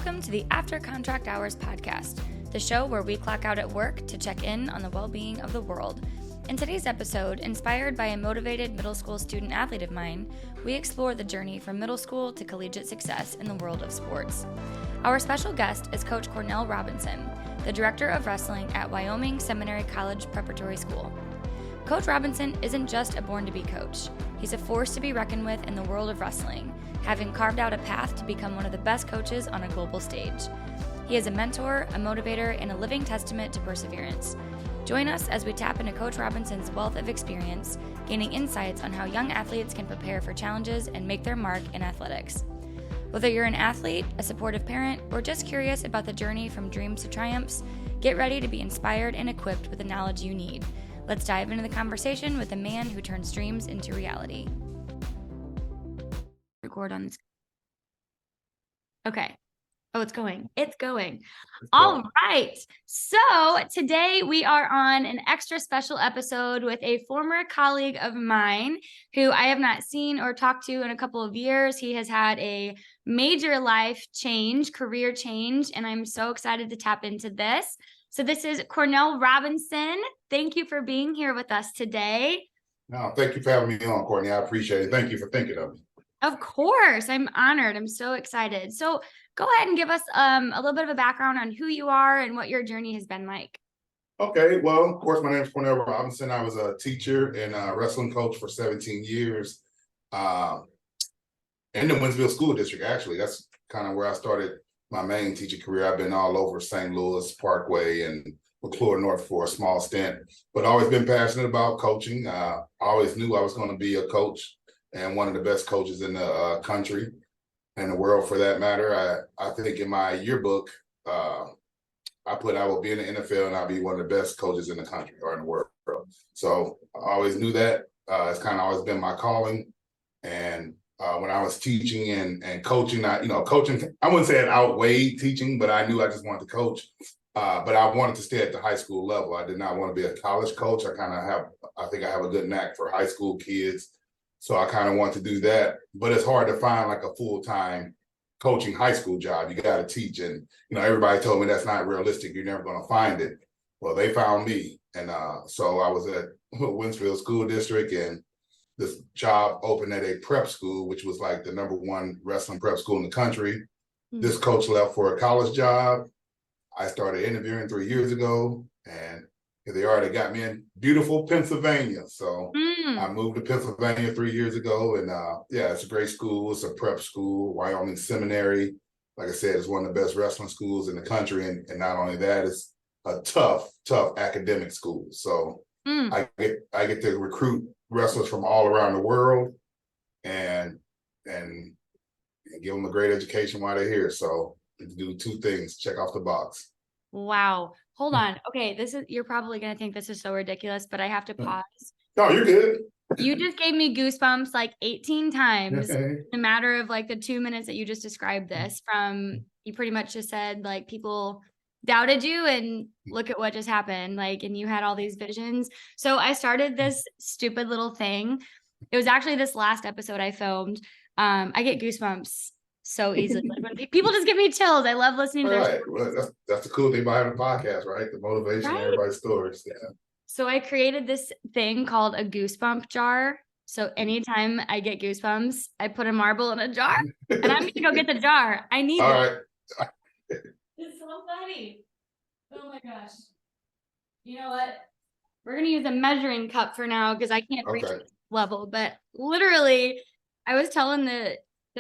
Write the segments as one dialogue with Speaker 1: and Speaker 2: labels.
Speaker 1: Welcome to the After Contract Hours podcast, the show where we clock out at work to check in on the well-being of the world. In today's episode, inspired by a motivated middle school student athlete of mine, we explore the journey from middle school to collegiate success in the world of sports. Our special guest is Coach Cornell Robinson, the director of wrestling at Wyoming Seminary College Preparatory School. Coach Robinson isn't just a born-to-be coach. He's a force to be reckoned with in the world of wrestling, having carved out a path to become one of the best coaches on a global stage. He is a mentor, a motivator, and a living testament to perseverance. Join us as we tap into Coach Robinson's wealth of experience, gaining insights on how young athletes can prepare for challenges and make their mark in athletics. Whether you're an athlete, a supportive parent, or just curious about the journey from dreams to triumphs, get ready to be inspired and equipped with the knowledge you need. Let's dive into the conversation with the man who turns dreams into reality. Record on this. Okay. Oh, it's going. It's going. All right. So today we are on an extra special episode with a former colleague of mine who I have not seen or talked to in a couple of years. He has had a major life change, career change, and I'm so excited to tap into this. So this is Cornell Robinson. Thank you for being here with us today.
Speaker 2: No, thank you for having me on, Courtney. I appreciate it. Thank you for thinking of me.
Speaker 1: Of course. I'm honored. I'm so excited. So go ahead and give us a little bit of a background on who you are and what your journey has been like.
Speaker 2: Okay. Well, of course, my name is Cornell Robinson. I was a teacher and a wrestling coach for 17 years in the Winsville School District, actually. That's kind of where I started my main teaching career. I've been all over St. Louis, Parkway, and McClure North for a small stint, but always been passionate about coaching. I always knew I was going to be a coach and one of the best coaches in the country and the world for that matter. I think in my yearbook, I put I will be in the NFL and I'll be one of the best coaches in the country or in the world. So I always knew that. It's kind of always been my calling. And when I was teaching and coaching, coaching, I wouldn't say it outweighed teaching, but I knew I just wanted to coach. But I wanted to stay at the high school level. I did not want to be a college coach. I think I have a good knack for high school kids. So I kind of want to do that, but it's hard to find like a full-time coaching high school job. You got to teach. And, everybody told me that's not realistic. You're never going to find it. Well, they found me. And so I was at Winsville School District, and this job opened at a prep school, which was like the #1 wrestling prep school in the country. Mm-hmm. This coach left for a college job. I started interviewing 3 years ago, and they already got me in beautiful Pennsylvania. So I moved to Pennsylvania 3 years ago. And it's a great school. It's a prep school. Wyoming Seminary, like I said, is one of the best wrestling schools in the country. And not only that, it's a tough academic school. So I get to recruit wrestlers from all around the world and give them a great education while they're here. So do two things, check off the box.
Speaker 1: Wow. Hold on. Okay, you're probably going to think this is so ridiculous, but I have to pause.
Speaker 2: No, you're good.
Speaker 1: You just gave me goosebumps like 18 times in a matter of like the 2 minutes that you just described this. You pretty much just said like people doubted you and look at what just happened. And you had all these visions. So I started this stupid little thing. It was actually this last episode I filmed. I get goosebumps so easily. When people just give me chills. I love listening to their stories.
Speaker 2: Well, that's the cool thing about having a podcast, right? The motivation, right? Everybody's stories. Yeah.
Speaker 1: So I created this thing called a goosebump jar. So anytime I get goosebumps, I put a marble in a jar, and I'm going to go get the jar. I need it.
Speaker 2: All right.
Speaker 1: It's so funny. Oh my gosh. You know what? We're going to use a measuring cup for now because I can't reach this level. But literally, I was telling the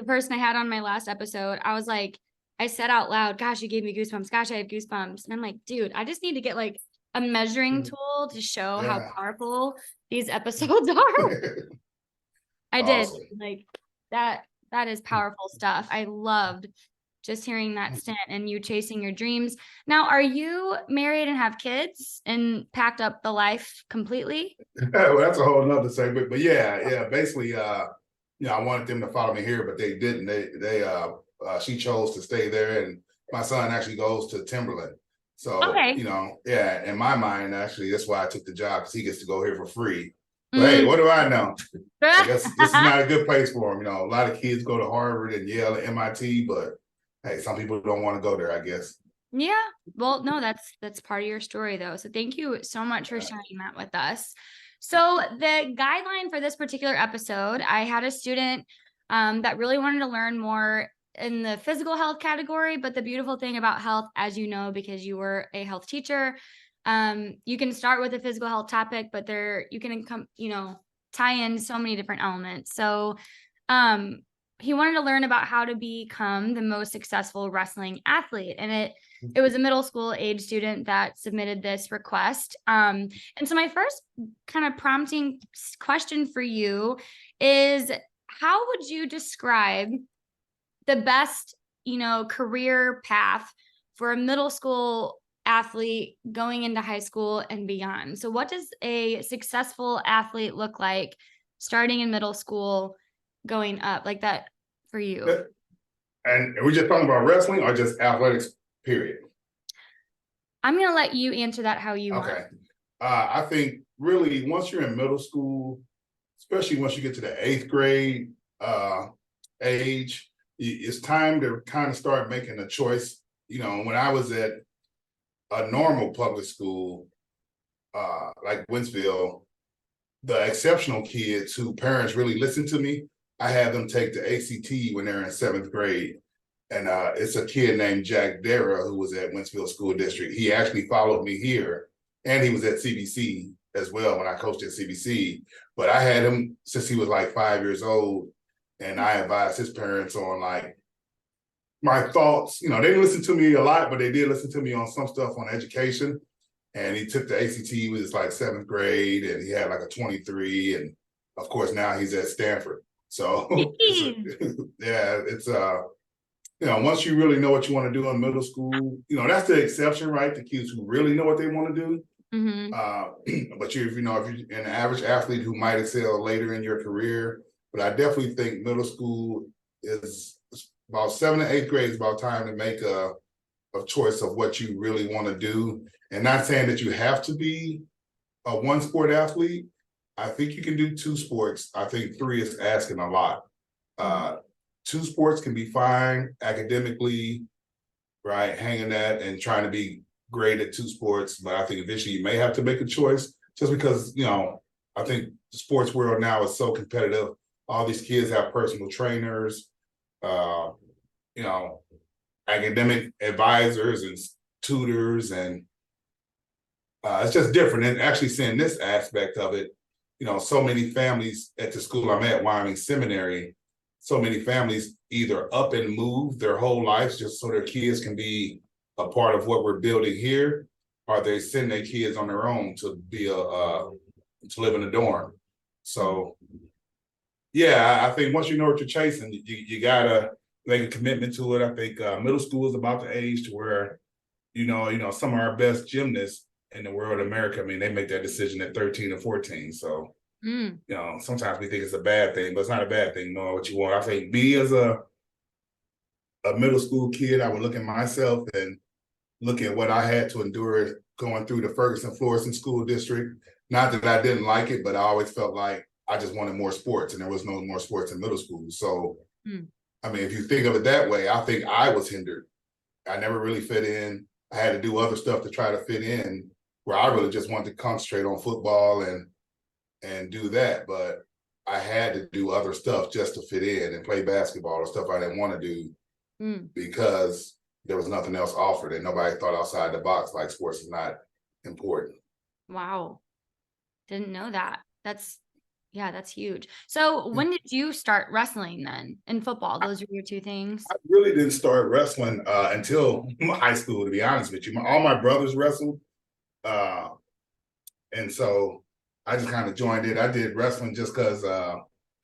Speaker 1: person I had on my last episode, I was like, I said out loud, gosh, you gave me goosebumps. Gosh, I have goosebumps. And I'm like, dude, I just need to get like a measuring tool to show how powerful these episodes are. I did. Like that is powerful stuff. I loved just hearing that stint and you chasing your dreams. Now, are you married and have kids and packed up the life completely?
Speaker 2: Well, that's a whole nother segment. But yeah. Basically, I wanted them to follow me here, but they didn't. She chose to stay there, and my son actually goes to Timberland. So, in my mind, actually, that's why I took the job, because he gets to go here for free. But hey, what do I know? I guess this is not a good place for him. A lot of kids go to Harvard and Yale and MIT, but hey, some people don't want to go there, I guess.
Speaker 1: Yeah. Well, no, that's part of your story though. So thank you so much for sharing that with us. So the guideline for this particular episode, I had a student that really wanted to learn more in the physical health category, but the beautiful thing about health, as you know, because you were a health teacher, you can start with a physical health topic, but there you can tie in so many different elements. So he wanted to learn about how to become the most successful wrestling athlete. And it was a middle school age student that submitted this request. And so my first kind of prompting question for you is, how would you describe the best, career path for a middle school athlete going into high school and beyond? So what does a successful athlete look like starting in middle school, going up like that for you?
Speaker 2: And are we just talking about wrestling or just athletics, period?
Speaker 1: I'm going to let you answer that how you want.
Speaker 2: Okay. I think really once you're in middle school, especially once you get to the 8th grade age, it's time to kind of start making a choice. When I was at a normal public school, like Winsville, the exceptional kids who parents really listened to me, I had them take the ACT when they're in 7th grade. And it's a kid named Jack Dara who was at Winsville School District. He actually followed me here, and he was at CBC as well when I coached at CBC. But I had him since he was like 5 years old, and I advised his parents on like my thoughts. They didn't listen to me a lot, but they did listen to me on some stuff on education. And he took the ACT with his like 7th grade, and he had like a 23. And of course, now he's at Stanford. So it's once you really know what you want to do in middle school, that's the exception, right? The kids who really know what they want to do.
Speaker 1: Mm-hmm.
Speaker 2: But if you're an average athlete who might excel later in your career, but I definitely think middle school is about 7th and 8th grade is about time to make a choice of what you really want to do. And not saying that you have to be a one sport athlete. I think you can do 2 sports. I think 3 is asking a lot. 2 sports can be fine academically, right? Hanging that and trying to be great at 2 sports. But I think eventually you may have to make a choice just because, I think the sports world now is so competitive. All these kids have personal trainers, academic advisors and tutors. And it's just different. And actually seeing this aspect of it, so many families at the school I'm at, Wyoming Seminary, so many families either up and move their whole lives just so their kids can be a part of what we're building here, or they send their kids on their own to be to live in a dorm. So, yeah, I think once you know what you're chasing, you gotta make a commitment to it. I think middle school is about the age to where, some of our best gymnasts in the world of America, I mean, they make that decision at 13 and 14. So. Sometimes we think it's a bad thing, but it's not a bad thing. Knowing what you want. I think me as a middle school kid, I would look at myself and look at what I had to endure going through the Ferguson Florissant School District. Not that I didn't like it, but I always felt like I just wanted more sports, and there was no more sports in middle school. So, I mean, if you think of it that way, I think I was hindered. I never really fit in. I had to do other stuff to try to fit in, where I really just wanted to concentrate on football and do that, but I had to do other stuff just to fit in and play basketball or stuff I didn't want to do because there was nothing else offered and nobody thought outside the box like sports is not important.
Speaker 1: Wow. Didn't know that. That's huge. So when did you start wrestling then and football? Those were your 2 things?
Speaker 2: I really didn't start wrestling until high school, to be honest with you. All my brothers wrestled. And so I just kind of joined it. I did wrestling just because I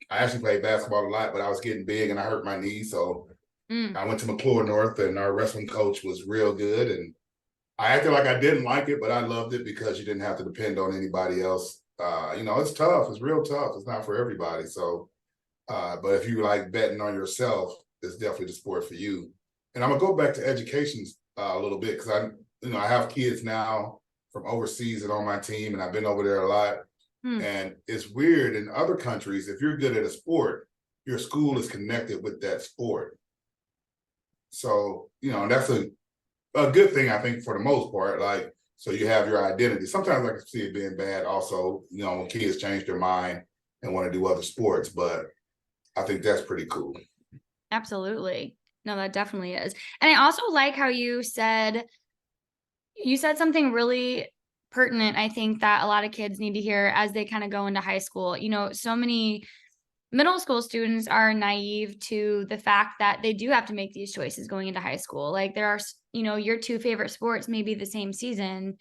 Speaker 2: actually played basketball a lot, but I was getting big and I hurt my knee. So I went to McClure North, and our wrestling coach was real good. And I acted like I didn't like it, but I loved it because you didn't have to depend on anybody else. It's tough. It's real tough. It's not for everybody. So, but if you like betting on yourself, it's definitely the sport for you. And I'm gonna go back to education a little bit because I have kids now from overseas and on my team, and I've been over there a lot. And it's weird in other countries, if you're good at a sport, your school is connected with that sport. So, that's a good thing, I think, for the most part. Like, so you have your identity. Sometimes I can see it being bad also, when kids change their mind and want to do other sports, but I think that's pretty cool.
Speaker 1: Absolutely. No, that definitely is. And I also like how you said something really pertinent, I think, that a lot of kids need to hear as they kind of go into high school. So many middle school students are naive to the fact that they do have to make these choices going into high school. Like there are, your two favorite sports may be the same season,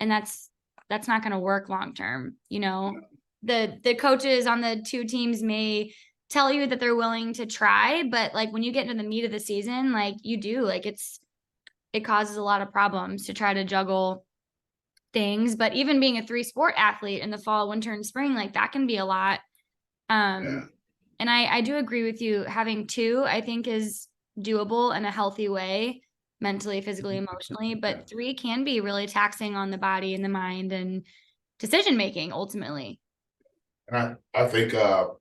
Speaker 1: and that's not going to work long term. The coaches on the two teams may tell you that they're willing to try, but like when you get into the meat of the season, like you do, like it causes a lot of problems to try to juggle things. But even being a 3-sport athlete in the fall, winter, and spring, like that can be a lot. And I do agree with you. Having 2, I think, is doable in a healthy way, mentally, physically, emotionally. But 3 can be really taxing on the body and the mind and decision making ultimately.
Speaker 2: And I think,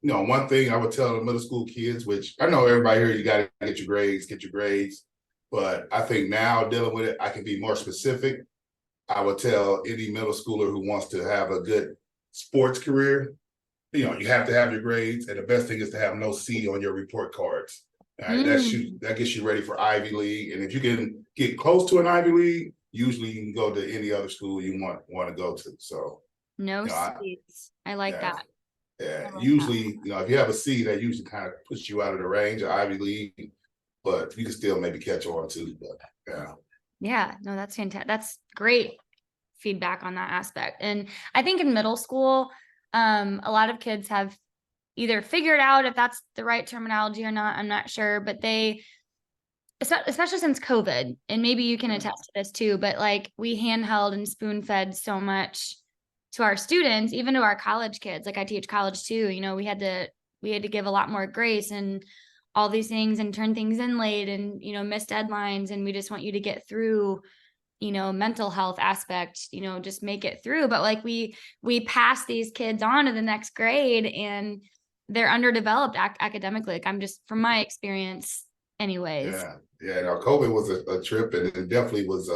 Speaker 2: one thing I would tell the middle school kids, which I know everybody here, you got to get your grades. But I think now dealing with it, I can be more specific. I would tell any middle schooler who wants to have a good sports career, you have to have your grades. And the best thing is to have no C on your report cards. Right? That gets you ready for Ivy League. And if you can get close to an Ivy League, usually you can go to any other school you want to go to. So
Speaker 1: no C's. I like that.
Speaker 2: Yeah, usually, if you have a C, that usually kind of puts you out of the range of Ivy League, but you can still maybe catch on too. But
Speaker 1: yeah, no, that's fantastic. That's great feedback on that aspect. And I think in middle school, a lot of kids have either figured out if that's the right terminology or not. I'm not sure, but they, especially since COVID, and maybe you can attest to this too, but like we handheld and spoon fed so much to our students, even to our college kids. Like I teach college too, we had to give a lot more grace and all these things and turn things in late and, miss deadlines. And we just want you to get through, mental health aspect, just make it through. But like we pass these kids on to the next grade and they're underdeveloped academically. Like I'm just, from my experience anyways.
Speaker 2: Yeah. No, COVID was a trip, and it definitely was,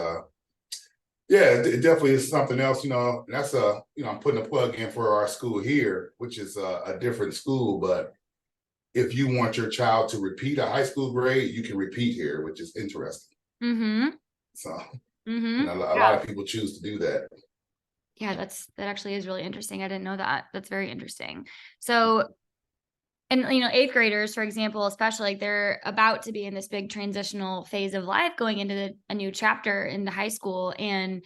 Speaker 2: it definitely is something else, that's I'm putting a plug in for our school here, which is a different school, but if you want your child to repeat a high school grade, you can repeat here, which is interesting. So, a lot of people choose to do that.
Speaker 1: Yeah, that actually is really interesting. I didn't know that. That's very interesting. So, and 8th graders, for example, especially, like they're about to be in this big transitional phase of life, going into a new chapter in the high school, and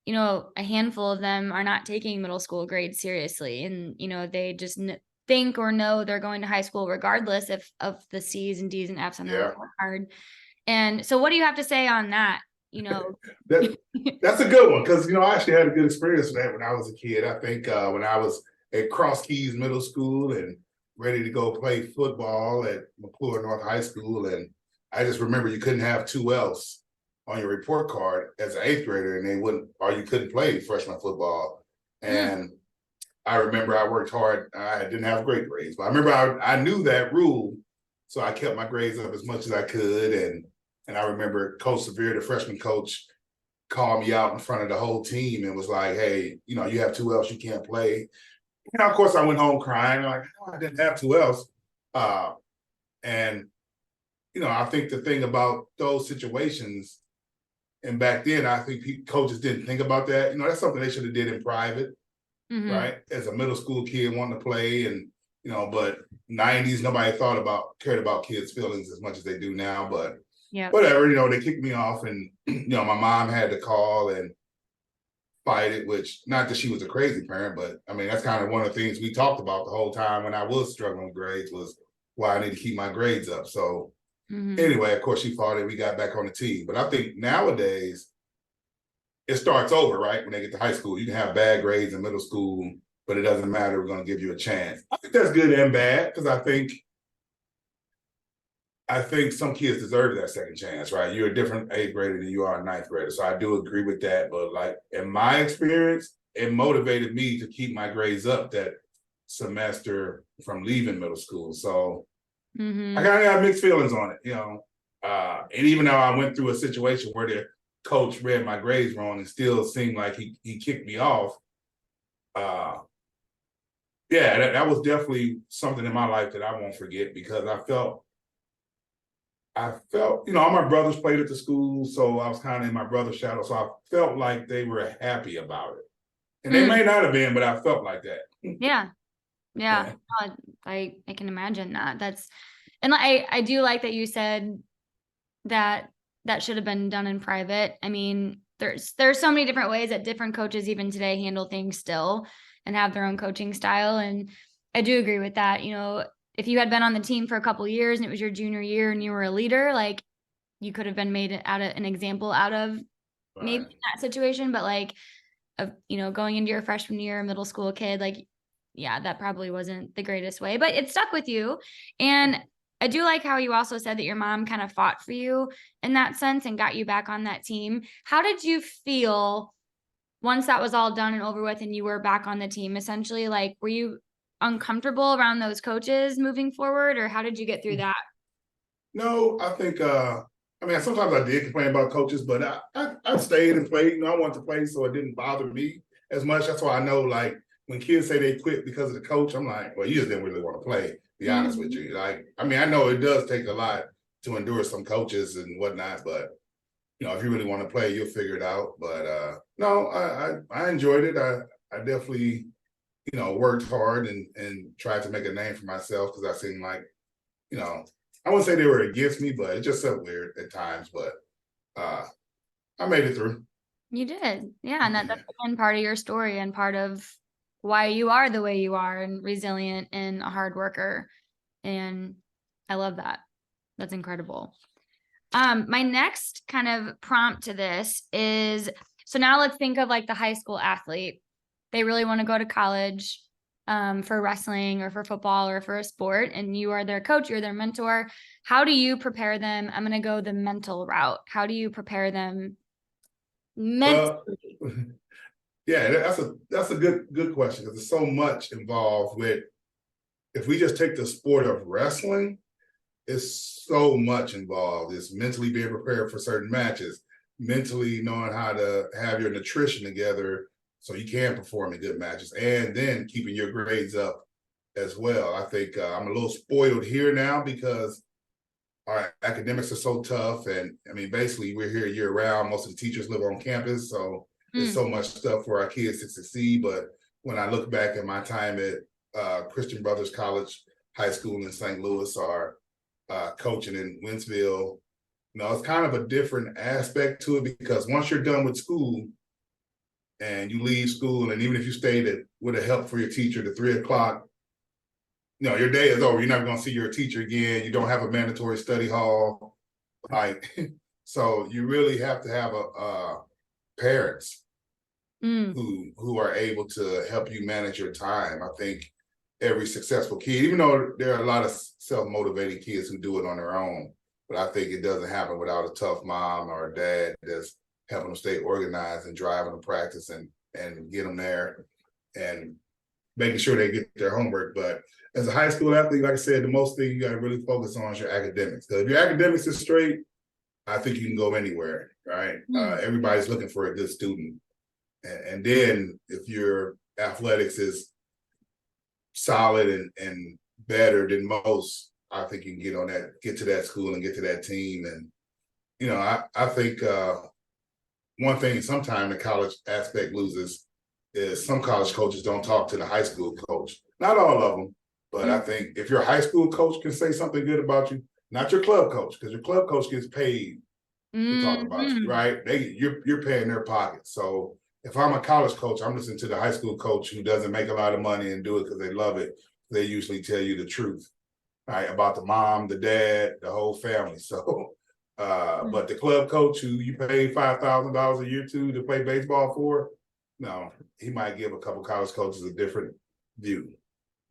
Speaker 1: a handful of them are not taking middle school grades seriously, and they just think or know they're going to high school regardless of the C's and D's and F's on their report card. And so, what do you have to say on that?
Speaker 2: That's a good one, because I actually had a good experience with that when I was a kid. I think when I was at Cross Keys Middle School and ready to go play football at McClure North High School, and I just remember you couldn't have 2 L's on your report card as an 8th grader, and you couldn't play freshman football. And I remember I worked hard. I didn't have great grades, but I remember I knew that rule, so I kept my grades up as much as I could. And I remember Coach Severe, the freshman coach, called me out in front of the whole team and was like, "Hey, you have 2 L's, you can't play." Of course, I went home crying, like, "Oh, I didn't have 2 L's." And I think the thing about those situations, and back then, I think coaches didn't think about that. That's something they should have did in private, right? As a middle school kid wanting to play, and but 90s, nobody cared about kids' feelings as much as they do now. But whatever, they kicked me off, and my mom had to call and fight it, which, not that she was a crazy parent, but I mean, that's kind of one of the things we talked about the whole time when I was struggling with grades, was why I need to keep my grades up. So anyway, of course, she fought it. We got back on the team. But I think nowadays it starts over, right? When they get to high school, you can have bad grades in middle school, but it doesn't matter. We're going to give you a chance. I think that's good and bad, because I think some kids deserve that second chance, right? You're a different 8th grader than you are a 9th grader. So I do agree with that. But like in my experience, it motivated me to keep my grades up that semester from leaving middle school. So I kind of have mixed feelings on it. And even though I went through a situation where the coach read my grades wrong and still seemed like he kicked me off, yeah, that was definitely something in my life that I won't forget, because I felt, all my brothers played at the school, so I was kind of in my brother's shadow. So I felt like they were happy about it. And they may not have been, but I felt like that.
Speaker 1: Yeah. Yeah. I can imagine that. And I do like that you said that should have been done in private. I mean, there's so many different ways that different coaches even today handle things still and have their own coaching style. And I do agree with that. If you had been on the team for a couple of years and it was your junior year and you were a leader, like, you could have been made an example out of maybe that situation. But like, going into your freshman year, middle school kid, like, yeah, that probably wasn't the greatest way, but it stuck with you. And I do like how you also said that your mom kind of fought for you in that sense and got you back on that team. How did you feel once that was all done and over with and you were back on the team, essentially? Like, were you uncomfortable around those coaches moving forward, or how did you get through that?
Speaker 2: No, I think, sometimes I did complain about coaches, but I stayed and played. I wanted to play, so it didn't bother me as much. That's why I know, like, when kids say they quit because of the coach, I'm like, well, you just didn't really want to play, to be honest with you. Like, I know it does take a lot to endure some coaches and whatnot, but, if you really want to play, you'll figure it out. But no, I enjoyed it. I definitely, worked hard and tried to make a name for myself, because I seemed like, I wouldn't say they were against me, but it just felt weird at times. But I made it through.
Speaker 1: You did. Yeah. And that's again part of your story and part of why you are the way you are, and resilient and a hard worker. And I love that. That's incredible. My next kind of prompt to this is, so now let's think of like the high school athlete. They really want to go to college for wrestling or for football or for a sport, and you are their coach, you're their mentor. How do you prepare them? I'm going to go the mental route. How do you prepare them mentally?
Speaker 2: Yeah, that's a good question, because there's so much involved with, if we just take the sport of wrestling, it's so much involved. It's mentally being prepared for certain matches, mentally knowing how to have your nutrition together so you can perform in good matches, and then keeping your grades up as well. I think I'm a little spoiled here now because our academics are so tough. And basically we're here year round. Most of the teachers live on campus, so there's so much stuff for our kids to succeed. But when I look back at my time at Christian Brothers College High School in St. Louis, or coaching in Winsville, it's kind of a different aspect to it, because once you're done with school and you leave school, and even if you stayed with a help for your teacher to 3:00, your day is over. You're never going to see your teacher again. You don't have a mandatory study hall. So you really have to have parents who are able to help you manage your time. I think every successful kid, even though there are a lot of self-motivating kids who do it on their own, but I think it doesn't happen without a tough mom or a dad that's helping them stay organized and driving them to practice and get them there and making sure they get their homework. But as a high school athlete, like I said, the most thing you got to really focus on is your academics. Because if your academics is straight, I think you can go anywhere, right? Everybody's looking for a good student. And then if your athletics is solid and better than most, I think you can get to that school and get to that team. And, I think one thing sometimes the college aspect loses is some college coaches don't talk to the high school coach. Not all of them, but I think if your high school coach can say something good about you, not your club coach, because your club coach gets paid to talk about you, right? You're paying their pocket. So if I'm a college coach, I'm listening to the high school coach who doesn't make a lot of money and do it because they love it. They usually tell you the truth, right? About the mom, the dad, the whole family. So, but the club coach who you pay $5,000 a year to play baseball for, no, he might give a couple college coaches a different view.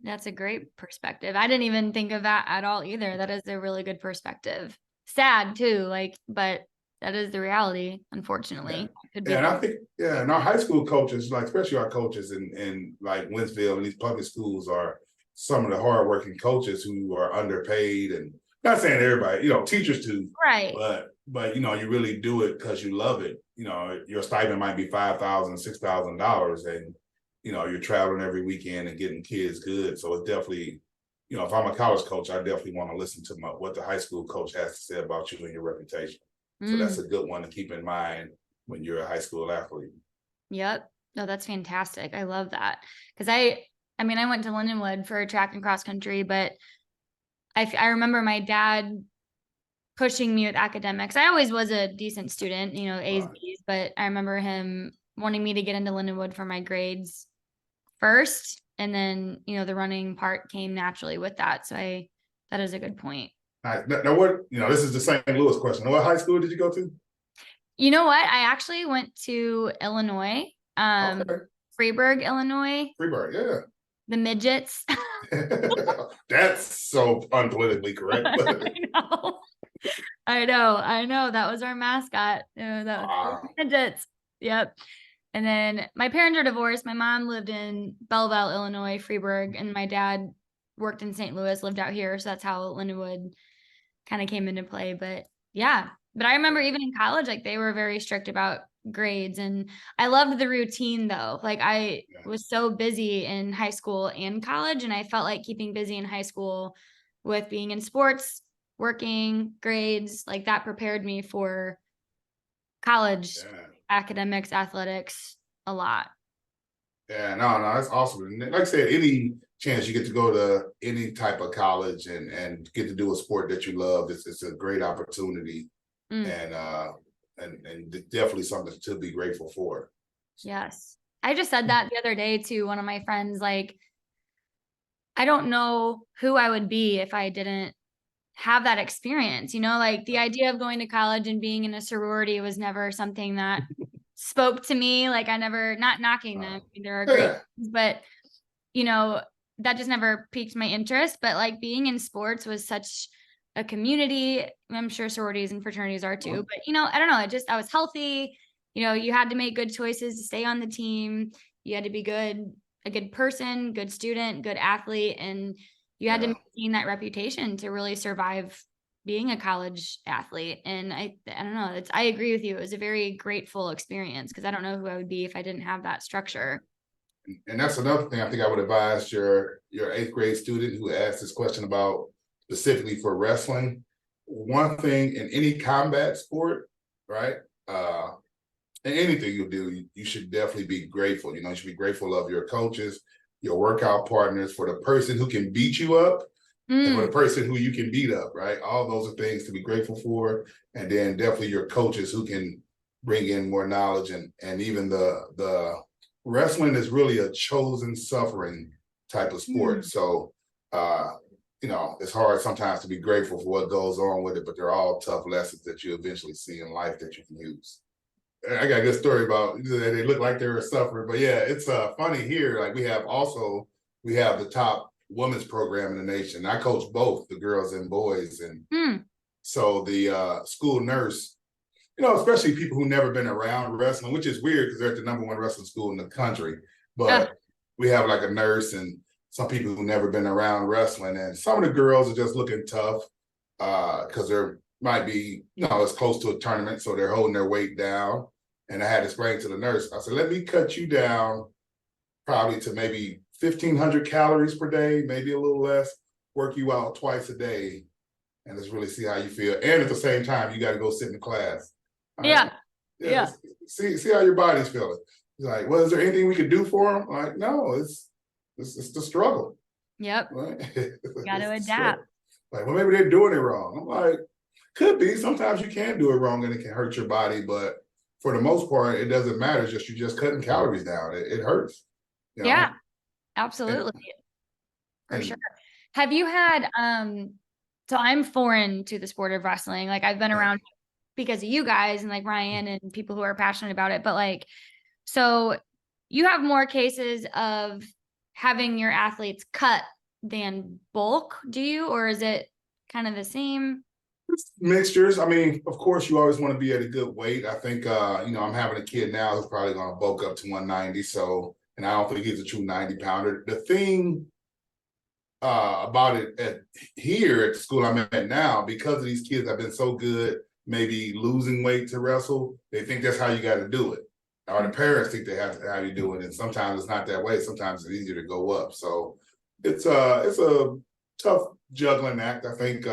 Speaker 1: That's a great perspective. I didn't even think of that at all either. That is a really good perspective. Sad too, but that is the reality, unfortunately.
Speaker 2: Yeah. And I think, and our high school coaches, like especially our coaches in like Winsville and these public schools, are some of the hardworking coaches who are underpaid, and not saying everybody, teachers too,
Speaker 1: Right.
Speaker 2: but you really do it because you love it. Your stipend might be $5,000, $6,000, and you're traveling every weekend and getting kids good. So it's definitely, if I'm a college coach, I definitely want to listen to what the high school coach has to say about you and your reputation. So that's a good one to keep in mind when you're a high school athlete.
Speaker 1: Yep. No, that's fantastic. I love that. Because I went to Lindenwood for track and cross country, but I remember my dad pushing me with academics. I always was a decent student, A's,
Speaker 2: Right.
Speaker 1: B's, but I remember him wanting me to get into Lindenwood for my grades first. And then, the running part came naturally with that. So that is a good point.
Speaker 2: Nice. Now what, this is the St. Louis question. What high school did you go to?
Speaker 1: You know what? I actually went to Illinois,
Speaker 2: Okay.
Speaker 1: Freeburg, Illinois.
Speaker 2: Freeburg, yeah.
Speaker 1: The midgets.
Speaker 2: That's so unpolitically correct.
Speaker 1: I know. That was our mascot. That was midgets. Yep. And then my parents are divorced. My mom lived in Belleville, Illinois, Freeburg, and my dad worked in St. Louis, lived out here. So that's how Lindenwood kind of came into play. But yeah. But I remember even in college, like they were very strict about grades, and I loved the routine though. Like I was so busy in high school and college, and I felt like keeping busy in high school with being in sports, working, grades, like that prepared me for college, academics, athletics a lot.
Speaker 2: Yeah, no, that's awesome. Like I said, any chance you get to go to any type of college and get to do a sport that you love, it's a great opportunity. And definitely something to be grateful for.
Speaker 1: Yes. I just said that the other day to one of my friends, like, I don't know who I would be if I didn't have that experience, like the idea of going to college and being in a sorority was never something that spoke to me. Like I never, not knocking them, there are great things, but that just never piqued my interest. But like being in sports was such a community. I'm sure sororities and fraternities are too, but I don't know. I was healthy. You had to make good choices to stay on the team. You had to be a good person, good student, good athlete. And you had to maintain that reputation to really survive being a college athlete. And I don't know. I agree with you. It was a very grateful experience because I don't know who I would be if I didn't have that structure.
Speaker 2: And that's another thing I think I would advise your 8th grade student who asked this question about specifically for wrestling. One thing in any combat sport, right? And anything you do, you should definitely be grateful. You should be grateful of your coaches, your workout partners, for the person who can beat you up and for the person who you can beat up, right? All those are things to be grateful for. And then definitely your coaches who can bring in more knowledge, and even the wrestling is really a chosen suffering type of sport. So, it's hard sometimes to be grateful for what goes on with it, but they're all tough lessons that you eventually see in life that you can use. I got a good story about they look like they're suffering, but yeah, it's funny here. Like we have the top women's program in the nation. I coach both the girls and boys, and so the school nurse, especially people who never been around wrestling, which is weird because they're at the #1 wrestling school in the country. But we have like a nurse and some people who never been around wrestling, and some of the girls are just looking tough because they're might be, it's close to a tournament, so they're holding their weight down. And I had to explain to the nurse, I said, let me cut you down probably to maybe 1,500 calories per day, maybe a little less, work you out twice a day, and let's really see how you feel. And at the same time, you got to go sit in class.
Speaker 1: Yeah.
Speaker 2: See how your body's feeling. He's like, well, is there anything we could do for them? I'm like, no, it's the struggle.
Speaker 1: Yep.
Speaker 2: Right?
Speaker 1: Got to adapt.
Speaker 2: Like, well, maybe they're doing it wrong. I'm like, could be. Sometimes you can do it wrong and it can hurt your body, but for the most part, it doesn't matter. It's just you're just cutting calories down. It hurts.
Speaker 1: Yeah, absolutely. For sure. Have you had so I'm foreign to the sport of wrestling. Like I've been around because of you guys and like Ryan and people who are passionate about it. But like, so you have more cases of having your athletes cut than bulk, do you? Or is it kind of the same?
Speaker 2: Mixtures. I mean, of course, you always want to be at a good weight. I think, I'm having a kid now who's probably going to bulk up to 190. So, and I don't think he's a true 90-pounder. The thing about it here at the school I'm at now, because of these kids have been so good, maybe losing weight to wrestle. They think that's how you got to do it, or the parents think they have to how you do it, and sometimes it's not that way. Sometimes it's easier to go up. So it's a tough juggling act. I think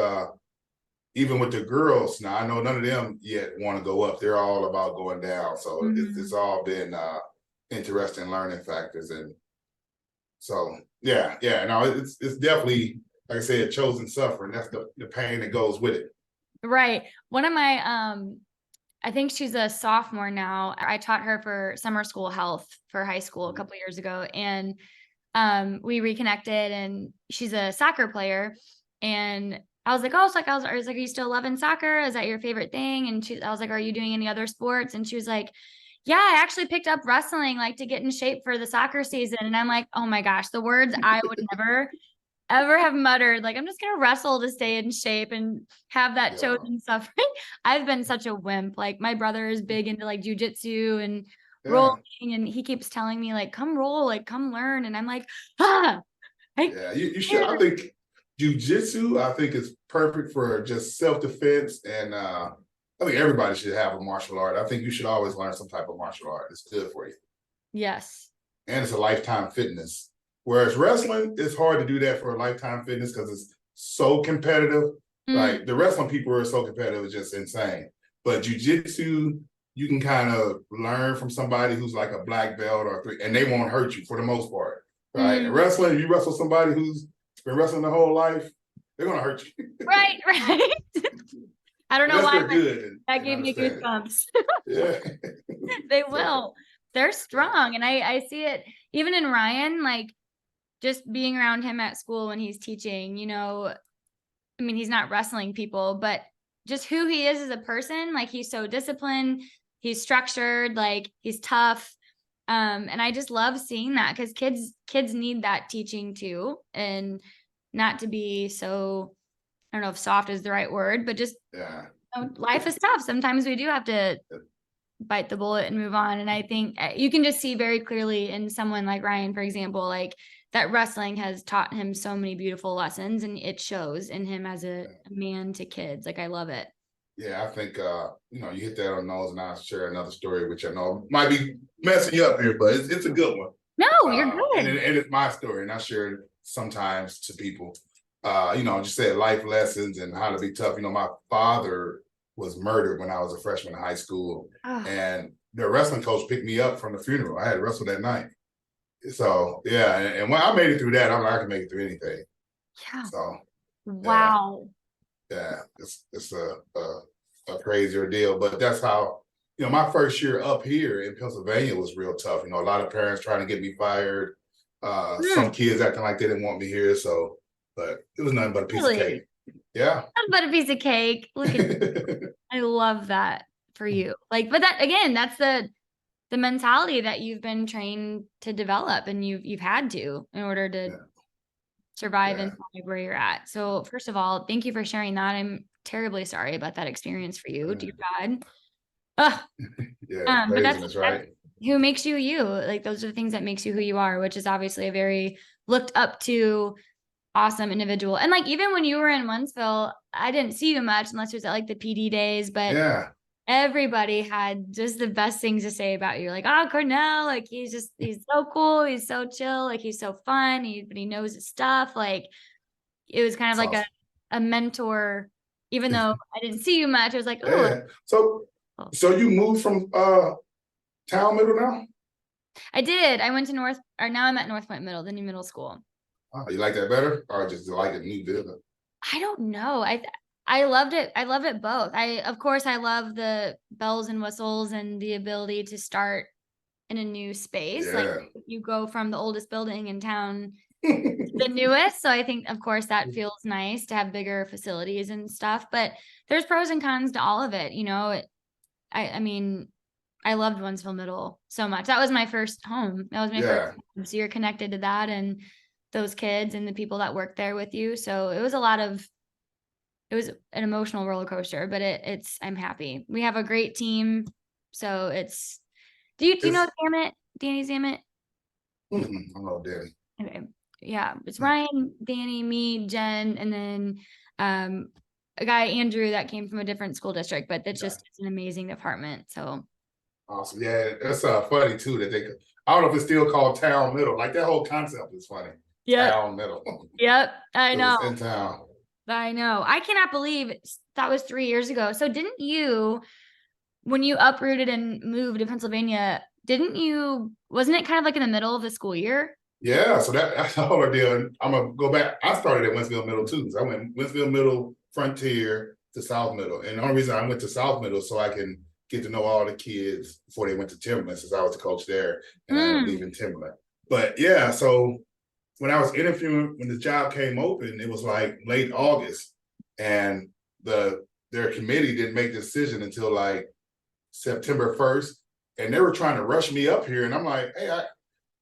Speaker 2: even with the girls now, I know none of them yet want to go up. They're all about going down. So it's all been interesting learning factors, and so yeah, no, it's definitely, like I said, chosen suffering. That's the pain that goes with it.
Speaker 1: Right. One of my I think she's a sophomore now. I taught her for summer school health for high school a couple years ago, and we reconnected, and she's a soccer player, and I was like, oh, it's like, I was like, are you still loving soccer? Is that your favorite thing? And I was like, are you doing any other sports? And she was like, yeah, I actually picked up wrestling, like to get in shape for the soccer season. And I'm like, oh my gosh, the words I would never ever have muttered, like, I'm just going to wrestle to stay in shape and have that chosen suffering. I've been such a wimp. Like, my brother is big into like jujitsu and rolling, and he keeps telling me like, come roll, like come learn. And I'm like,
Speaker 2: you should. I think jujitsu, I think, is perfect for just self-defense, and I think everybody should have a martial art. I think you should always learn some type of martial art. It's good for you.
Speaker 1: Yes.
Speaker 2: And it's a lifetime fitness. Whereas wrestling, it's hard to do that for a lifetime fitness because it's so competitive. Like the wrestling people are so competitive, it's just insane. But jujitsu, you can kind of learn from somebody who's like a black belt or three, and they won't hurt you for the most part. Right. And wrestling, if you wrestle somebody who's been wrestling their whole life, they're gonna hurt you.
Speaker 1: Right. I don't know why
Speaker 2: they're good.
Speaker 1: That gave me goosebumps.
Speaker 2: Yeah.
Speaker 1: They will. They're strong. And I see it even in Ryan, like just being around him at school when he's teaching, you know, I mean, he's not wrestling people, but just who he is as a person, like he's so disciplined, he's structured, like he's tough. And I just love seeing that because kids need that teaching too. And not to be so, I don't know if soft is the right word, but just you know, life is tough. Sometimes we do have to bite the bullet and move on. And I think you can just see very clearly in someone like Ryan, for example, like that wrestling has taught him so many beautiful lessons, and it shows in him as a man to kids. Like, I love it.
Speaker 2: Yeah, I think, you know, you hit that on the nose, and I'll share another story, which I know might be messing you up here, but it's a good one.
Speaker 1: No, you're good.
Speaker 2: And it's my story, and I share it sometimes to people. You know, just say life lessons and how to be tough. You know, my father was murdered when I was a freshman in high school, and the wrestling coach picked me up from the funeral. I had to wrestle that night. So yeah, and when I made it through that, I'm like, I can make it through anything.
Speaker 1: Yeah.
Speaker 2: So
Speaker 1: wow.
Speaker 2: Yeah, it's a crazier deal, but that's how, you know, my first year up here in Pennsylvania was real tough. You know, a lot of parents trying to get me fired. Some kids acting like they didn't want me here. So, but it was nothing but a piece of cake. Yeah.
Speaker 1: Nothing but a piece of cake. Look at I love that for you. Like, but that again, that's the mentality that you've been trained to develop, and you've had to in order to survive and thrive where you're at. So first of all, thank you for sharing that. I'm terribly sorry about that experience for you, dear God. But that's right. Who makes you you. Like, those are the things that makes you who you are, which is obviously a very looked up to awesome individual. And like, even when you were in Wentzville, I didn't see you much unless it was at like the PD days, but everybody had just the best things to say about you. Like, oh, Cornell, like he's so cool. He's so chill. Like, he's so fun. But he knows his stuff. Like, it was kind of like a mentor, even though I didn't see you much. It was like, oh.
Speaker 2: So you moved from Town Middle now?
Speaker 1: I did. I went to now I'm at North Point Middle, the new middle school.
Speaker 2: Oh, you like that better, or just like a new building?
Speaker 1: I don't know. I loved it. I love it both. Of course, I love the bells and whistles and the ability to start in a new space. Like, you go from the oldest building in town to the newest. So I think, of course, that feels nice to have bigger facilities and stuff. But there's pros and cons to all of it. You know, I mean, I loved Wentzville Middle so much. That was my first home. That was my first home. So you're connected to that and those kids and the people that work there with you. So it was it was an emotional roller coaster, but I'm happy. We have a great team. So do you know Zammit? Danny Zammit?
Speaker 2: I know Danny.
Speaker 1: Okay. Yeah, it's Ryan, Danny, me, Jen, and then a guy, Andrew, that came from a different school district, but that's just it's an amazing department. So
Speaker 2: awesome. Yeah, that's funny too that they. I don't know if it's still called Town Middle. Like that whole concept is funny.
Speaker 1: yep,
Speaker 2: Town Middle.
Speaker 1: yep, I know,
Speaker 2: It's in town.
Speaker 1: I know. I cannot believe that was 3 years ago. So didn't you, when you uprooted and moved to Pennsylvania, wasn't it kind of like in the middle of the school year?
Speaker 2: Yeah, so that's the whole deal. I'm gonna go back. I started at Winsfield Middle too. So I went Winsfield Middle, Frontier to South Middle, and the only reason I went to South Middle so I can get to know all the kids before they went to Timberland, since I was the coach there, and I ended up leaving Timberland. But yeah, so when I was interviewing, when the job came open, it was like late August, and their committee didn't make the decision until like September 1st, and they were trying to rush me up here, and I'm like, hey,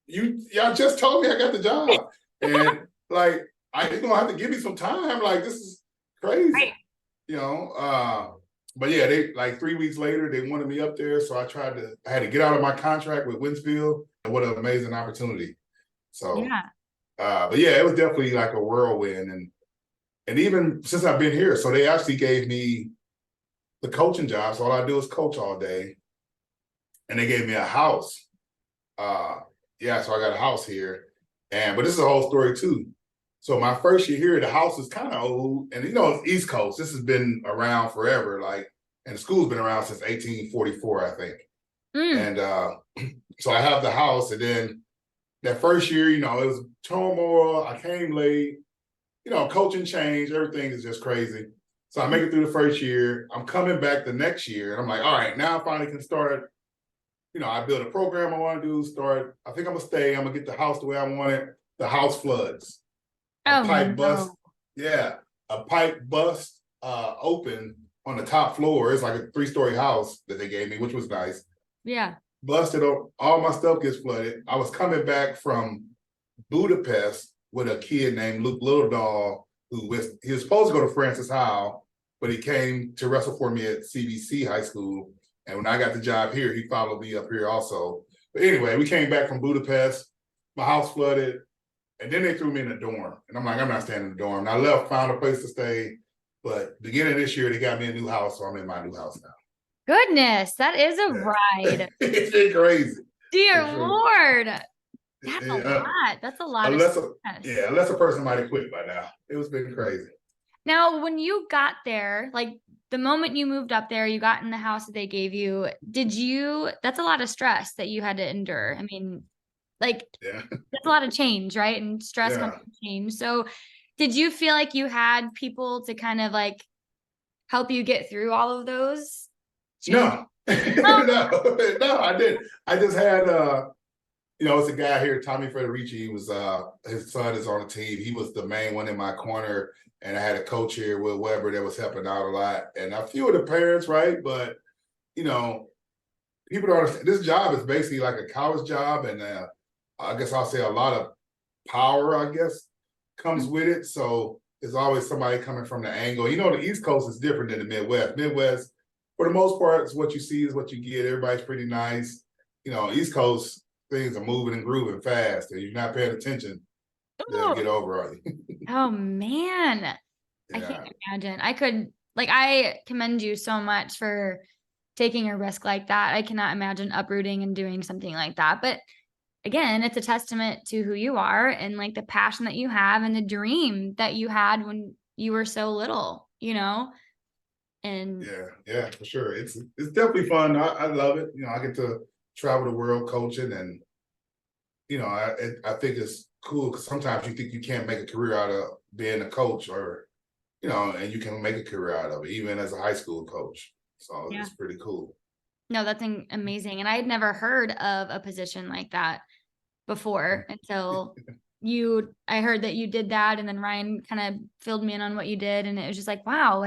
Speaker 2: y'all just told me I got the job, and like you're gonna have to give me some time. Like this is crazy,
Speaker 1: Right.
Speaker 2: you know. But yeah, they like 3 weeks later they wanted me up there, so I had to get out of my contract with Winsfield. And what an amazing opportunity! So
Speaker 1: Yeah.
Speaker 2: but yeah, it was definitely like a whirlwind, and even since I've been here, so they actually gave me the coaching job. So all I do is coach all day, and they gave me a house. Yeah, so I got a house here, but this is a whole story too. So my first year here, the house is kind of old, and it's East Coast. This has been around forever, and the school's been around since 1844, I think. And so I have the house, and then that first year, it was turmoil. I came late, coaching changed, everything is just crazy. So I make it through the first year. I'm coming back the next year, and I'm like, all right, now I finally can start. I build a program I want to do, I think I'm going to stay. I'm going to get the house the way I want it. The house floods. A pipe bust. Yeah. A pipe bust open on the top floor. It's like a 3-story house that they gave me, which was nice.
Speaker 1: Yeah.
Speaker 2: Busted up. All my stuff gets flooded. I was coming back from Budapest with a kid named Luke Littledahl, he was supposed to go to Francis Howell, but he came to wrestle for me at CBC High School. And when I got the job here, he followed me up here also. But anyway, we came back from Budapest. My house flooded. And then they threw me in a dorm. And I'm like, I'm not staying in the dorm. And I left, found a place to stay. But beginning of this year, they got me a new house. So I'm in my new house now.
Speaker 1: Goodness, that is a ride.
Speaker 2: It's been crazy.
Speaker 1: Dear Lord. That's a lot. That's a lot of stress.
Speaker 2: Unless a person might have quit by now. It's been crazy.
Speaker 1: Now, when you got there, like the moment you moved up there, you got in the house that they gave you, that's a lot of stress that you had to endure. I mean, that's a lot of change, right? And stress comes from change. So did you feel like you had people to kind of like help you get through all of those changes?
Speaker 2: No. No, I didn't. I just had it's a guy here, Tommy Federici. He was his son is on the team. He was the main one in my corner. And I had a coach here, Will Weber, that was helping out a lot. And a few of the parents, right? But, people don't understand. This job is basically like a college job. And I guess I'll say a lot of power, comes with it. So there's always somebody coming from the angle. The East Coast is different than the Midwest. Midwest, for the most part, is what you see is what you get. Everybody's pretty nice. East Coast, things are moving and grooving fast. And you're not paying attention, they'll get over on you.
Speaker 1: Oh man. Yeah. I can't imagine. I commend you so much for taking a risk like that. I cannot imagine uprooting and doing something like that. But again, it's a testament to who you are and like the passion that you have and the dream that you had when you were so little, And
Speaker 2: yeah, for sure. It's definitely fun. I love it. I get to travel the world coaching, and I think it's cool because sometimes you think you can't make a career out of being a coach, or and you can make a career out of it even as a high school coach. So it's pretty cool.
Speaker 1: No, that's amazing. And I had never heard of a position like that before until I heard that you did that, and then Ryan kind of filled me in on what you did, and it was just like, wow,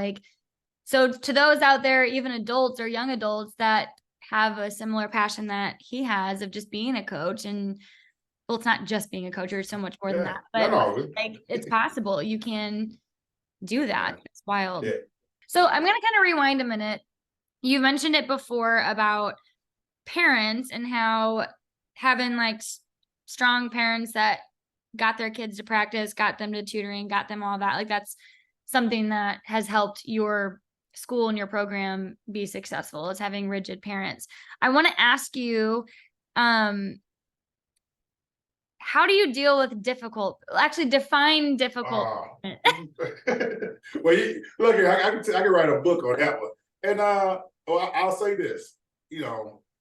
Speaker 1: so to those out there, even adults or young adults that have a similar passion that he has of just being a coach, and well, it's not just being a coach, there's so much more than that, but it's possible. You can do that. It's wild. Yeah. So I'm going to kind of rewind a minute. You mentioned it before about parents and how having strong parents that got their kids to practice, got them to tutoring, got them all that. Like that's something that has helped your school and your program be successful, is having rigid parents. I want to ask you, how do you deal with actually define difficult?
Speaker 2: Well, look, I can write a book on that one. And well, I'll say this,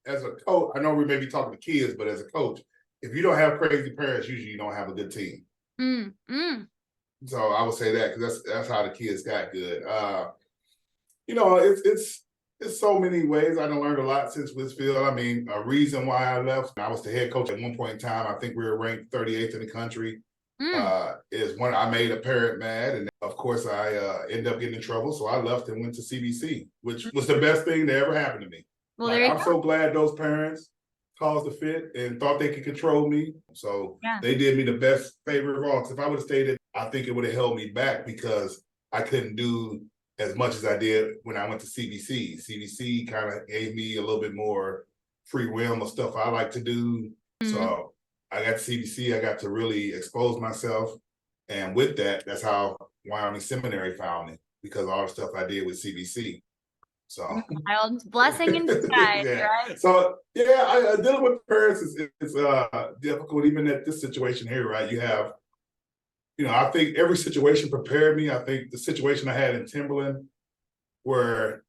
Speaker 2: as a coach, I know we may be talking to kids, but as a coach, if you don't have crazy parents, usually you don't have a good team. So I would say that, because that's how the kids got good. It's so many ways. I done learned a lot since Westfield. I mean, a reason why I left, I was the head coach at one point in time. I think we were ranked 38th in the country. Is when I made a parent mad, and of course I ended up getting in trouble. So I left and went to CBC, which was the best thing that ever happened to me.
Speaker 1: Well, I'm
Speaker 2: so glad those parents caused a fit and thought they could control me. So they did me the best favor of all. Because if I would have stayed, I think it would have held me back, because I couldn't do as much as I did when I went to CBC. CBC kind of gave me a little bit more free will of stuff I like to do. So I got to CBC, I got to really expose myself. And with that, that's how Wyoming Seminary found me, because of all the stuff I did with CBC. So
Speaker 1: child's blessing in disguise, right?
Speaker 2: So dealing with parents is difficult, even at this situation here, right? You have, I think every situation prepared me. I think the situation I had in Timberland, where,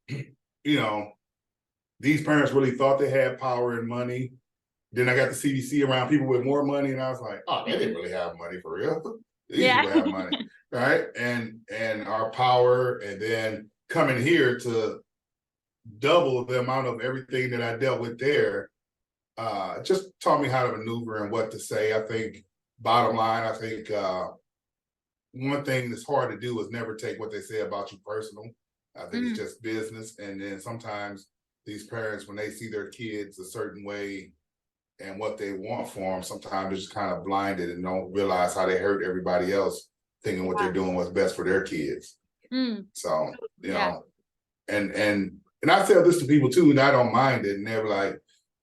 Speaker 2: these parents really thought they had power and money. Then I got the CBC around people with more money, and I was like, oh, they didn't really have money for real. These people have money, right? And our power, and then coming here to double the amount of everything that I dealt with there, just taught me how to maneuver and what to say. I think, bottom line, I think one thing that's hard to do is never take what they say about you personal. I think it's just business. And then sometimes these parents, when they see their kids a certain way and what they want for them, sometimes they're just kind of blinded and don't realize how they hurt everybody else, thinking what they're doing was best for their kids. So, and I tell this to people too, and I don't mind it. And they're like,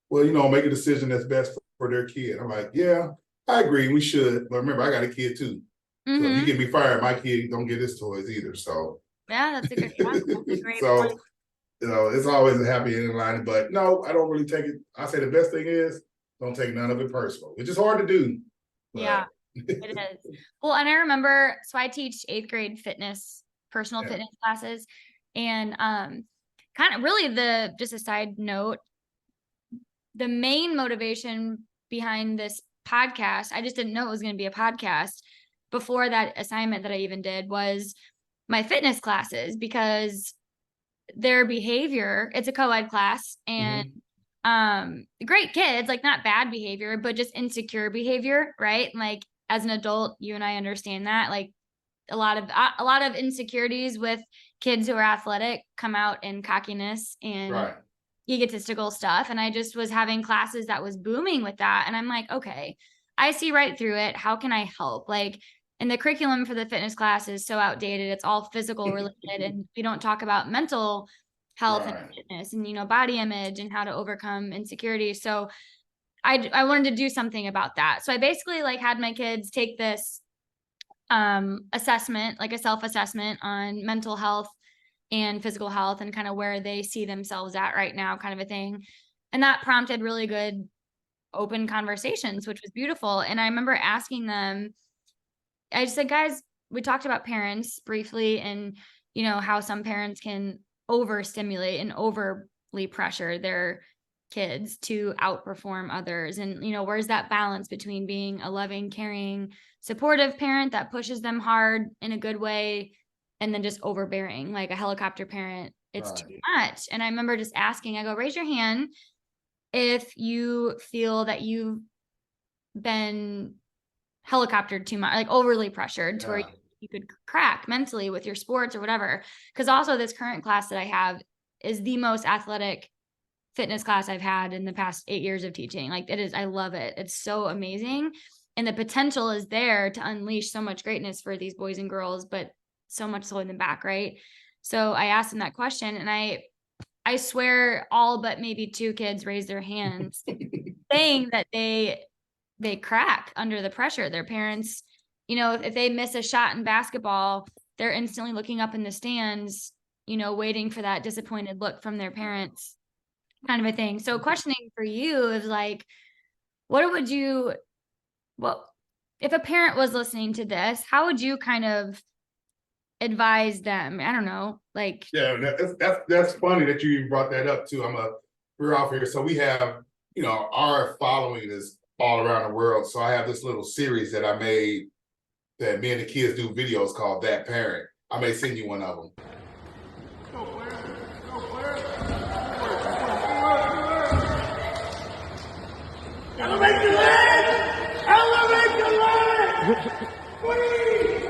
Speaker 2: well, make a decision that's best for their kid. I'm like, yeah, I agree, we should. But remember, I got a kid too. So if you get me fired, my kid don't get his toys either. So
Speaker 1: that's a good point.
Speaker 2: So point. It's always a happy ending line. But no, I don't really take it. I say the best thing is don't take none of it personal, which is hard to do.
Speaker 1: Yeah, it is. Well, and I remember, so I teach 8th grade personal fitness classes, and kind of really just a side note, the main motivation behind this podcast, I just didn't know it was going to be a podcast before that assignment that I even did, was my fitness classes, because their behavior, it's a co-ed class, and great kids, like not bad behavior, but just insecure behavior, right? Like as an adult, you and I understand that, like a lot of insecurities with kids who are athletic come out in cockiness and egotistical stuff. And I just was having classes that was booming with that. And I'm like, okay, I see right through it. How can I help? Like, and the curriculum for the fitness class is so outdated. It's all physical related, and we don't talk about mental health and fitness and, body image and how to overcome insecurity. So I wanted to do something about that. So I basically had my kids take this assessment, like a self-assessment on mental health and physical health and kind of where they see themselves at right now, kind of a thing. And that prompted really good open conversations, which was beautiful. And I remember asking them, I just said, guys, we talked about parents briefly, and, how some parents can overstimulate and overly pressure their kids to outperform others. And, where's that balance between being a loving, caring, supportive parent that pushes them hard in a good way, and then just overbearing, like a helicopter parent, it's too much. And I remember just asking, I go, raise your hand if you feel that you've been helicoptered too much, like overly pressured to where you could crack mentally with your sports or whatever. Because also this current class that I have is the most athletic fitness class I've had in the past 8 years of teaching. Like, it is, I love it. It's so amazing. And the potential is there to unleash so much greatness for these boys and girls, but so much holding them back. Right. So I asked them that question, and I swear all but maybe 2 kids raised their hands saying that they they crack under the pressure. Their parents, if they miss a shot in basketball, they're instantly looking up in the stands, waiting for that disappointed look from their parents, kind of a thing. So questioning for you is like, if a parent was listening to this, how would you kind of advise them? I don't know, like.
Speaker 2: Yeah, that's funny that you brought that up too. We're off here, so we have, our following is all around the world. So I have this little series that I made that me and the kids do videos called That Parent. I may send you one of them.
Speaker 3: Go, Blair. Go, Blair. Elevate your legs! Elevate your legs! Squeeze!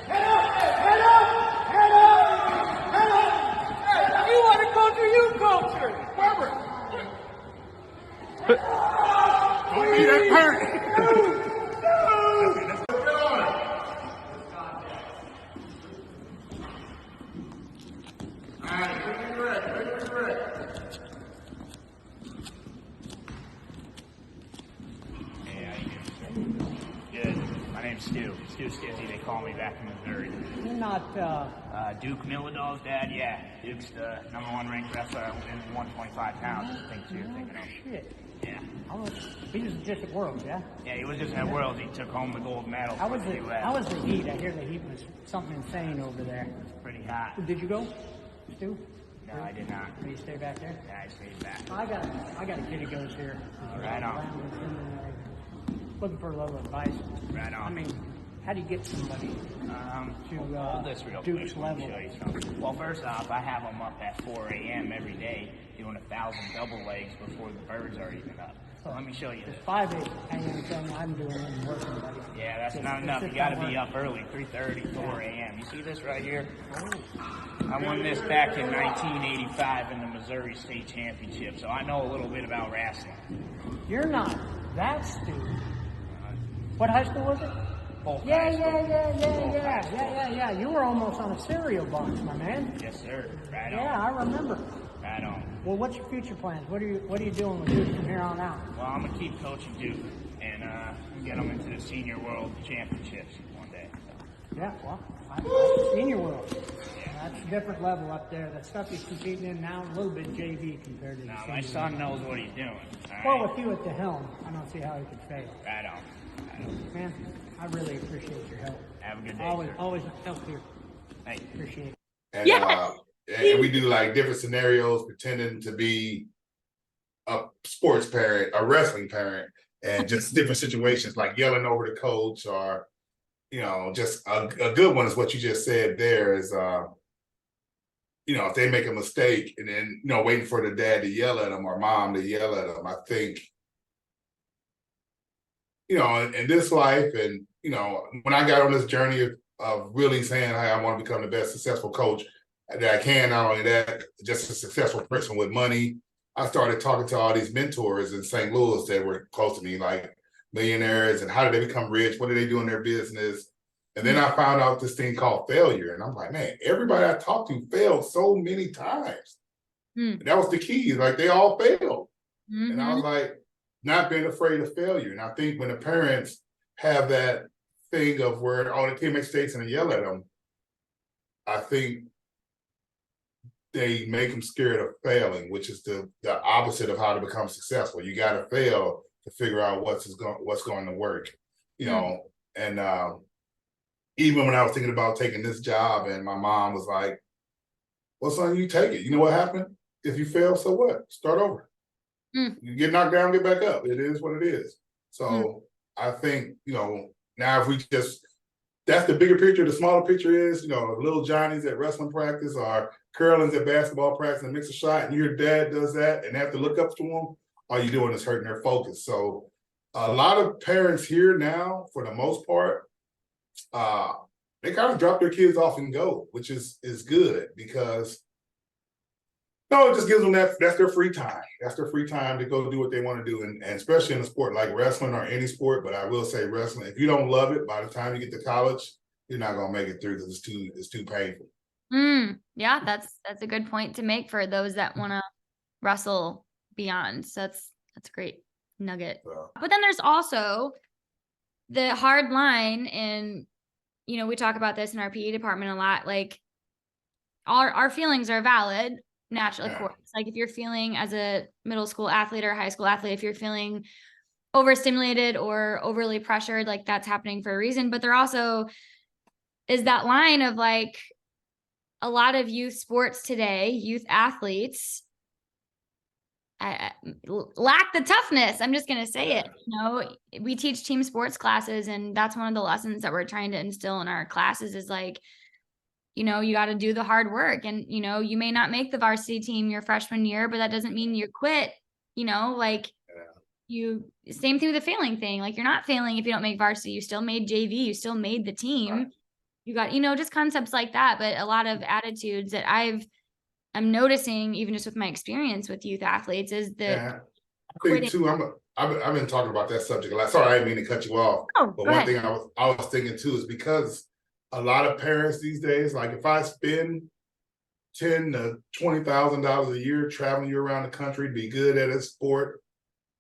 Speaker 3: Head up! Head up! Head up! Head up! Hey, you want to culture, you culture! Whoever! Don't be that parent!
Speaker 4: Stu Skizzy, they call me back in Missouri.
Speaker 5: You're not,
Speaker 4: Duke Milladol's dad, yeah. Duke's the #1 ranked wrestler in 125 pounds, I think, too.
Speaker 5: Shit.
Speaker 4: Yeah.
Speaker 5: He was just at Worlds, yeah?
Speaker 4: Yeah, he was just at Worlds. He took home the gold medal
Speaker 5: How
Speaker 4: for
Speaker 5: was
Speaker 4: the
Speaker 5: it?
Speaker 4: U.S.
Speaker 5: How was the heat? I hear the heat was something insane over there.
Speaker 4: Pretty hot.
Speaker 5: Did you go, Stu?
Speaker 4: No, I did not.
Speaker 5: Did you stay back there?
Speaker 4: Yeah, I stayed back.
Speaker 5: I got a kid who goes here.
Speaker 4: Right on.
Speaker 5: Seminary. Looking for a little advice.
Speaker 4: Right on.
Speaker 5: I mean, how do you get somebody
Speaker 4: Hold this real
Speaker 5: Duke's
Speaker 4: quick. Let me
Speaker 5: level?
Speaker 4: show you something. Well, first off, I have them up at 4 a.m. every day doing 1,000 double legs before the birds are even up. So let me show you this.
Speaker 5: It's 5 a.m. thing I'm doing and working, buddy.
Speaker 4: Yeah, that's not enough. You got to be up early, 3:30, 4 a.m. You see this right here? I won this back in 1985 in the Missouri State Championship, so I know a little bit about wrestling.
Speaker 5: You're not that stupid. What high school was it?
Speaker 4: Polk
Speaker 5: Yeah.
Speaker 4: High School.
Speaker 5: You were almost on a cereal box, my man.
Speaker 4: Yes, sir. Right on.
Speaker 5: Yeah, I remember.
Speaker 4: Right on.
Speaker 5: Well, what's your future plans? What are you doing with Duke from here on out?
Speaker 4: Well, I'm gonna keep coaching Duke and get them into the Senior World Championships one day. So.
Speaker 5: Yeah, well, Senior World.
Speaker 4: Yeah.
Speaker 5: That's a different level up there. That stuff he's competing in now, a little bit JV compared to
Speaker 4: Now,
Speaker 5: the
Speaker 4: my
Speaker 5: senior
Speaker 4: son
Speaker 5: world.
Speaker 4: knows what he's doing.
Speaker 5: Well, with you at the helm, I don't see how he could fail.
Speaker 4: Right on.
Speaker 5: Man, I really appreciate your help.
Speaker 4: Have a good day,
Speaker 5: Always help here.
Speaker 4: Hey.
Speaker 5: Appreciate it.
Speaker 2: And, and we do like different scenarios pretending to be a sports parent, a wrestling parent, and just different situations like yelling over the coach or, just a good one is what you just said there is, if they make a mistake and then, waiting for the dad to yell at them or mom to yell at them. I think, in this life and, when I got on this journey of really saying, hey, I want to become the best successful coach that I can, not only that, just a successful person with money, I started talking to all these mentors in St. Louis that were close to me, like millionaires, and how did they become rich? What do they do in their business? And then I found out this thing called failure. And I'm like, man, everybody I talked to failed so many times. And that was the key. Like they all failed. Mm-hmm. And I was like, not being afraid of failure. And I think when the parents have that thing of where, the kid makes mistakes and they yell at them, I think they make them scared of failing, which is the opposite of how to become successful. You got to fail to figure out what's going to work, and even when I was thinking about taking this job and my mom was like, well, son, you take it. You know what happened? If you fail, so what? Start over. You get knocked down, get back up. It is what it is. So I think, now if we just, that's the bigger picture. The smaller picture is, little Johnny's at wrestling practice or Curlin's at basketball practice and mix a shot and your dad does that and they have to look up to him, all you're doing is hurting their focus. So a lot of parents here now, for the most part, they kind of drop their kids off and go, which is good because it just gives them that's their free time. That's their free time to go do what they want to do. And especially in a sport like wrestling or any sport, but I will say wrestling, if you don't love it, by the time you get to college, you're not going to make it through because it's too painful.
Speaker 1: Yeah, that's a good point to make for those that want to wrestle beyond. So that's great. nugget.
Speaker 2: So,
Speaker 1: But then there's also the hard line, and we talk about this in our PE department a lot. Like our feelings are valid, naturally, of course. Like if you're feeling as a middle school athlete or high school athlete, if you're feeling overstimulated or overly pressured, like that's happening for a reason. But there also is that line of like a lot of youth sports today, youth athletes lack the toughness. I'm just going to say it. We teach team sports classes, and that's one of the lessons that we're trying to instill in our classes is like, you got to do the hard work, and, you may not make the varsity team your freshman year, but that doesn't mean you quit, like same thing with the failing thing. Like you're not failing if you don't make varsity, you still made JV, you still made the team. Right. You got, just concepts like that, but a lot of attitudes that I'm noticing, even just with my experience with youth athletes, is that
Speaker 2: I think too. I've been talking about that subject a lot. Sorry, I didn't mean to cut you off.
Speaker 1: Oh,
Speaker 2: but one thing I was thinking too is because a lot of parents these days, like if I spend $10,000 to $20,000 a year traveling you around the country to be good at a sport,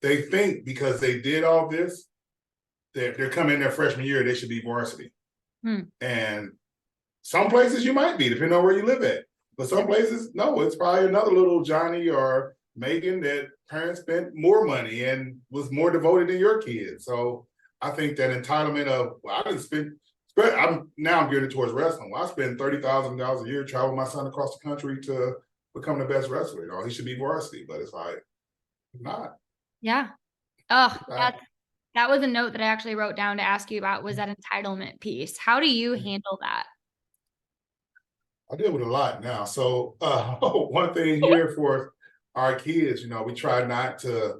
Speaker 2: they think because they did all this, they're coming in their freshman year, they should be varsity. And some places you might be, depending on where you live at. But some places, no, it's probably another little Johnny or Megan that parents spent more money and was more devoted than your kids. So I think that entitlement of, well, I didn't spend, I'm geared towards wrestling. Well, I spend $30,000 a year traveling my son across the country to become the best wrestler. He should be varsity, but it's like, not.
Speaker 1: Yeah. Oh, that was a note that I actually wrote down to ask you about, was that entitlement piece. How do you handle that?
Speaker 2: I deal with a lot now. So one thing here for our kids, we try to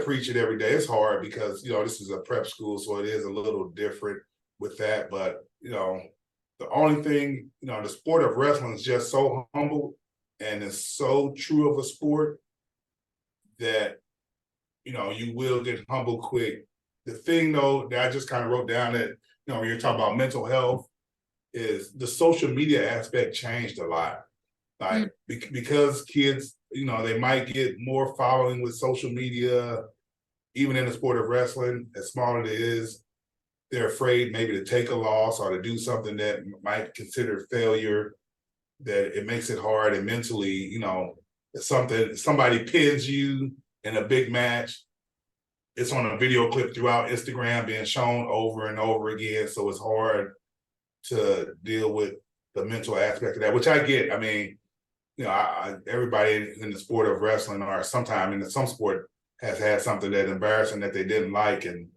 Speaker 2: preach it every day. It's hard because, this is a prep school, so it is a little different with that. But, the only thing, the sport of wrestling is just so humble and it's so true of a sport that, you will get humble quick. The thing though, that I just kind of wrote down that, when you're talking about mental health, is the social media aspect changed a lot. Like because kids, they might get more following with social media, even in the sport of wrestling, as small as it is, they're afraid maybe to take a loss or to do something that might consider failure, that it makes it hard. And mentally, if somebody pins you in a big match, it's on a video clip throughout Instagram being shown over and over again. So it's hard to deal with the mental aspect of that, which I get. I mean, everybody in the sport of wrestling or sometime in some sport has had something that's embarrassing that they didn't like. And,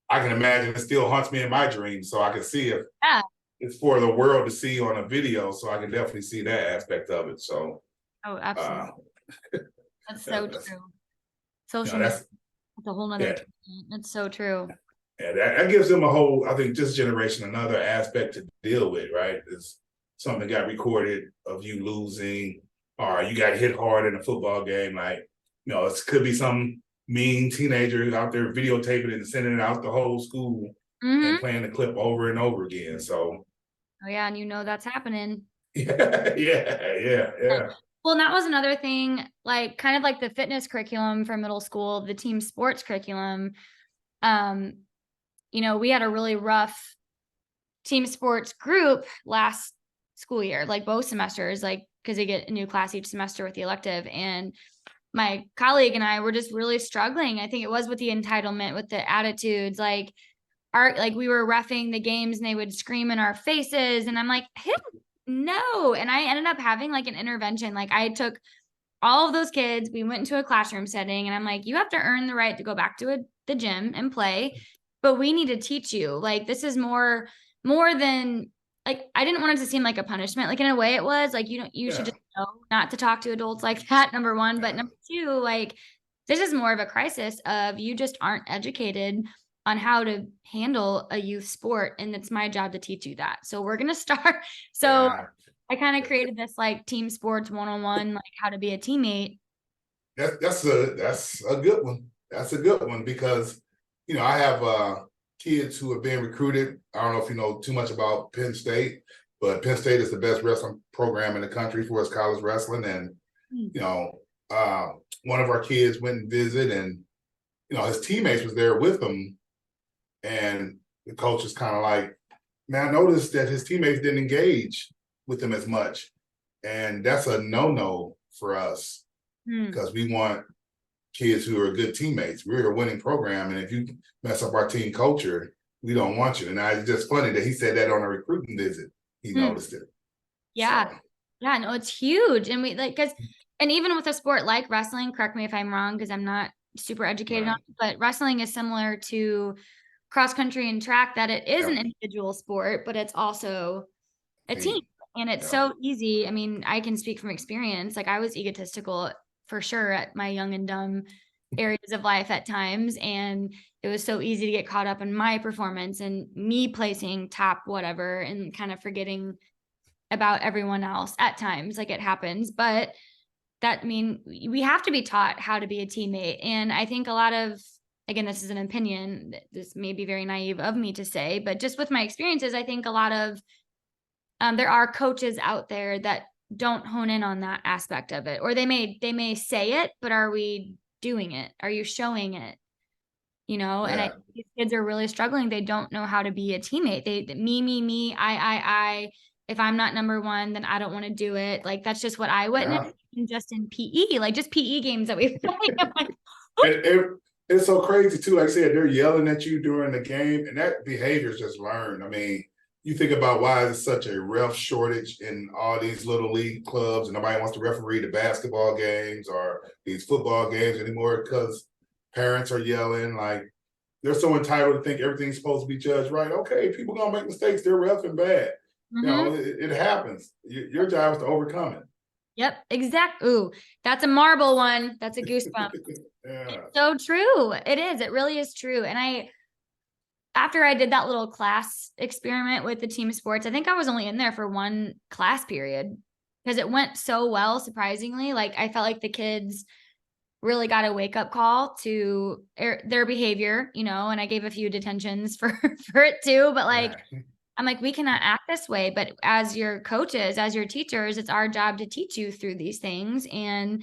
Speaker 2: I can imagine it still haunts me in my dreams. So I can see if it's for the world to see on a video. So I can definitely see that aspect of it. So. Oh,
Speaker 1: absolutely. That's so true. Social media, that's a whole nother. That's so true.
Speaker 2: Yeah, that gives them a whole, I think this generation, another aspect to deal with, right? Is something got recorded of you losing, or you got hit hard in a football game. Like, it could be some mean teenager out there videotaping it and sending it out the whole school and playing the clip over and over again. So.
Speaker 1: Oh yeah, and that's happening.
Speaker 2: Yeah.
Speaker 1: Well, and that was another thing, like kind of like the fitness curriculum for middle school, the team sports curriculum. We had a really rough team sports group last school year, like both semesters, like because they get a new class each semester with the elective. And my colleague and I were just really struggling. I think it was with the entitlement, with the attitudes, like we were reffing the games and they would scream in our faces. And I'm like, no. And I ended up having like an intervention. Like I took all of those kids, we went into a classroom setting, and I'm like, you have to earn the right to go back to the gym and play, but we need to teach you. Like, this is more than, like, I didn't want it to seem like a punishment. Like in a way it was like, you should just know not to talk to adults like that, number one. But number two, like, this is more of a crisis of you just aren't educated on how to handle a youth sport. And it's my job to teach you that. So we're going to start. So I kind of created this like team sports 101, like how to be a teammate.
Speaker 2: That's a good one. That's a good one because, I have kids who have been recruited. I don't know if you know too much about Penn State, but Penn State is the best wrestling program in the country for its college wrestling. And, one of our kids went and visited, and his teammates was there with him, and the coach was kind of like, man, I noticed that his teammates didn't engage with him as much, and that's a no-no for us because we want kids who are good teammates. We're a winning program, and if you mess up our team culture, we don't want you. And it's just funny that he said that on a recruiting visit. He noticed it.
Speaker 1: Yeah.
Speaker 2: So.
Speaker 1: Yeah, no, it's huge. And and even with a sport like wrestling, correct me if I'm wrong, because I'm not super educated on it, but wrestling is similar to cross country and track, that it is an individual sport, but it's also a team. And it's so easy. I mean, I can speak from experience. Like, I was egotistical for sure at my young and dumb areas of life at times. And it was so easy to get caught up in my performance and me placing top whatever and kind of forgetting about everyone else at times. Like, it happens, but we have to be taught how to be a teammate. And I think a lot of, again, this is an opinion, this may be very naive of me to say, but just with my experiences, I think a lot of, there are coaches out there that don't hone in on that aspect of it, or they may say it, but are we doing it? Are you showing it? And I think these kids are really struggling. They don't know how to be a teammate. Me, I. If I'm not number one, then I don't want to do it. Like, that's just what I witnessed, just in PE, like just PE games that we
Speaker 2: played. It's so crazy too. Like I said, they're yelling at you during the game, and that behavior is just learned. I mean, you think about why there's such a ref shortage in all these little league clubs, and nobody wants to referee the basketball games or these football games anymore because parents are yelling. Like, they're so entitled to think everything's supposed to be judged right. Okay, people gonna make mistakes. They're reffing bad. It happens. Your job is to overcome it.
Speaker 1: Yep, exactly. Ooh, that's a marble one. That's a goosebump. It's so true. It is. It really is true. And after I did that little class experiment with the team sports, I think I was only in there for one class period because it went so well, surprisingly. Like, I felt like the kids really got a wake-up call to their behavior, and I gave a few detentions for it too. But I'm like, we cannot act this way. But as your coaches, as your teachers, it's our job to teach you through these things. And,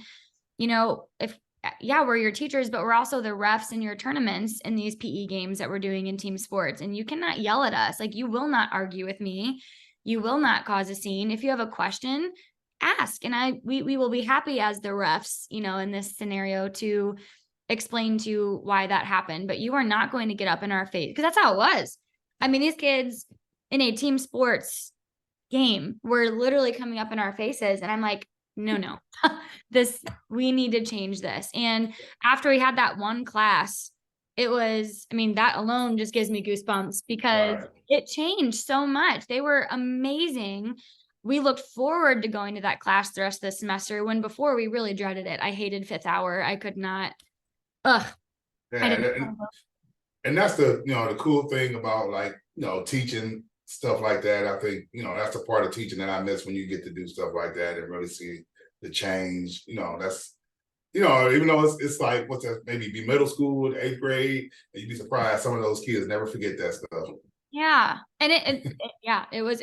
Speaker 1: we're your teachers, but we're also the refs in your tournaments in these PE games that we're doing in team sports. And you cannot yell at us. Like, you will not argue with me. You will not cause a scene. If you have a question, ask. And we will be happy as the refs, in this scenario to explain to you why that happened. But you are not going to get up in our face, because that's how it was. I mean, these kids in a team sports game were literally coming up in our faces. And I'm like, no, we need to change this. And after we had that one class, it was, that alone just gives me goosebumps because it changed so much. They were amazing. We looked forward to going to that class the rest of the semester, when before we really dreaded it. I hated fifth hour. I could not.
Speaker 2: And that's the cool thing about teaching stuff like that. I think, that's the part of teaching that I miss, when you get to do stuff like that and really see the change. That's, even though it's like, what's that, maybe be middle school, 8th grade, and you'd be surprised some of those kids never forget that stuff.
Speaker 1: Yeah. And it was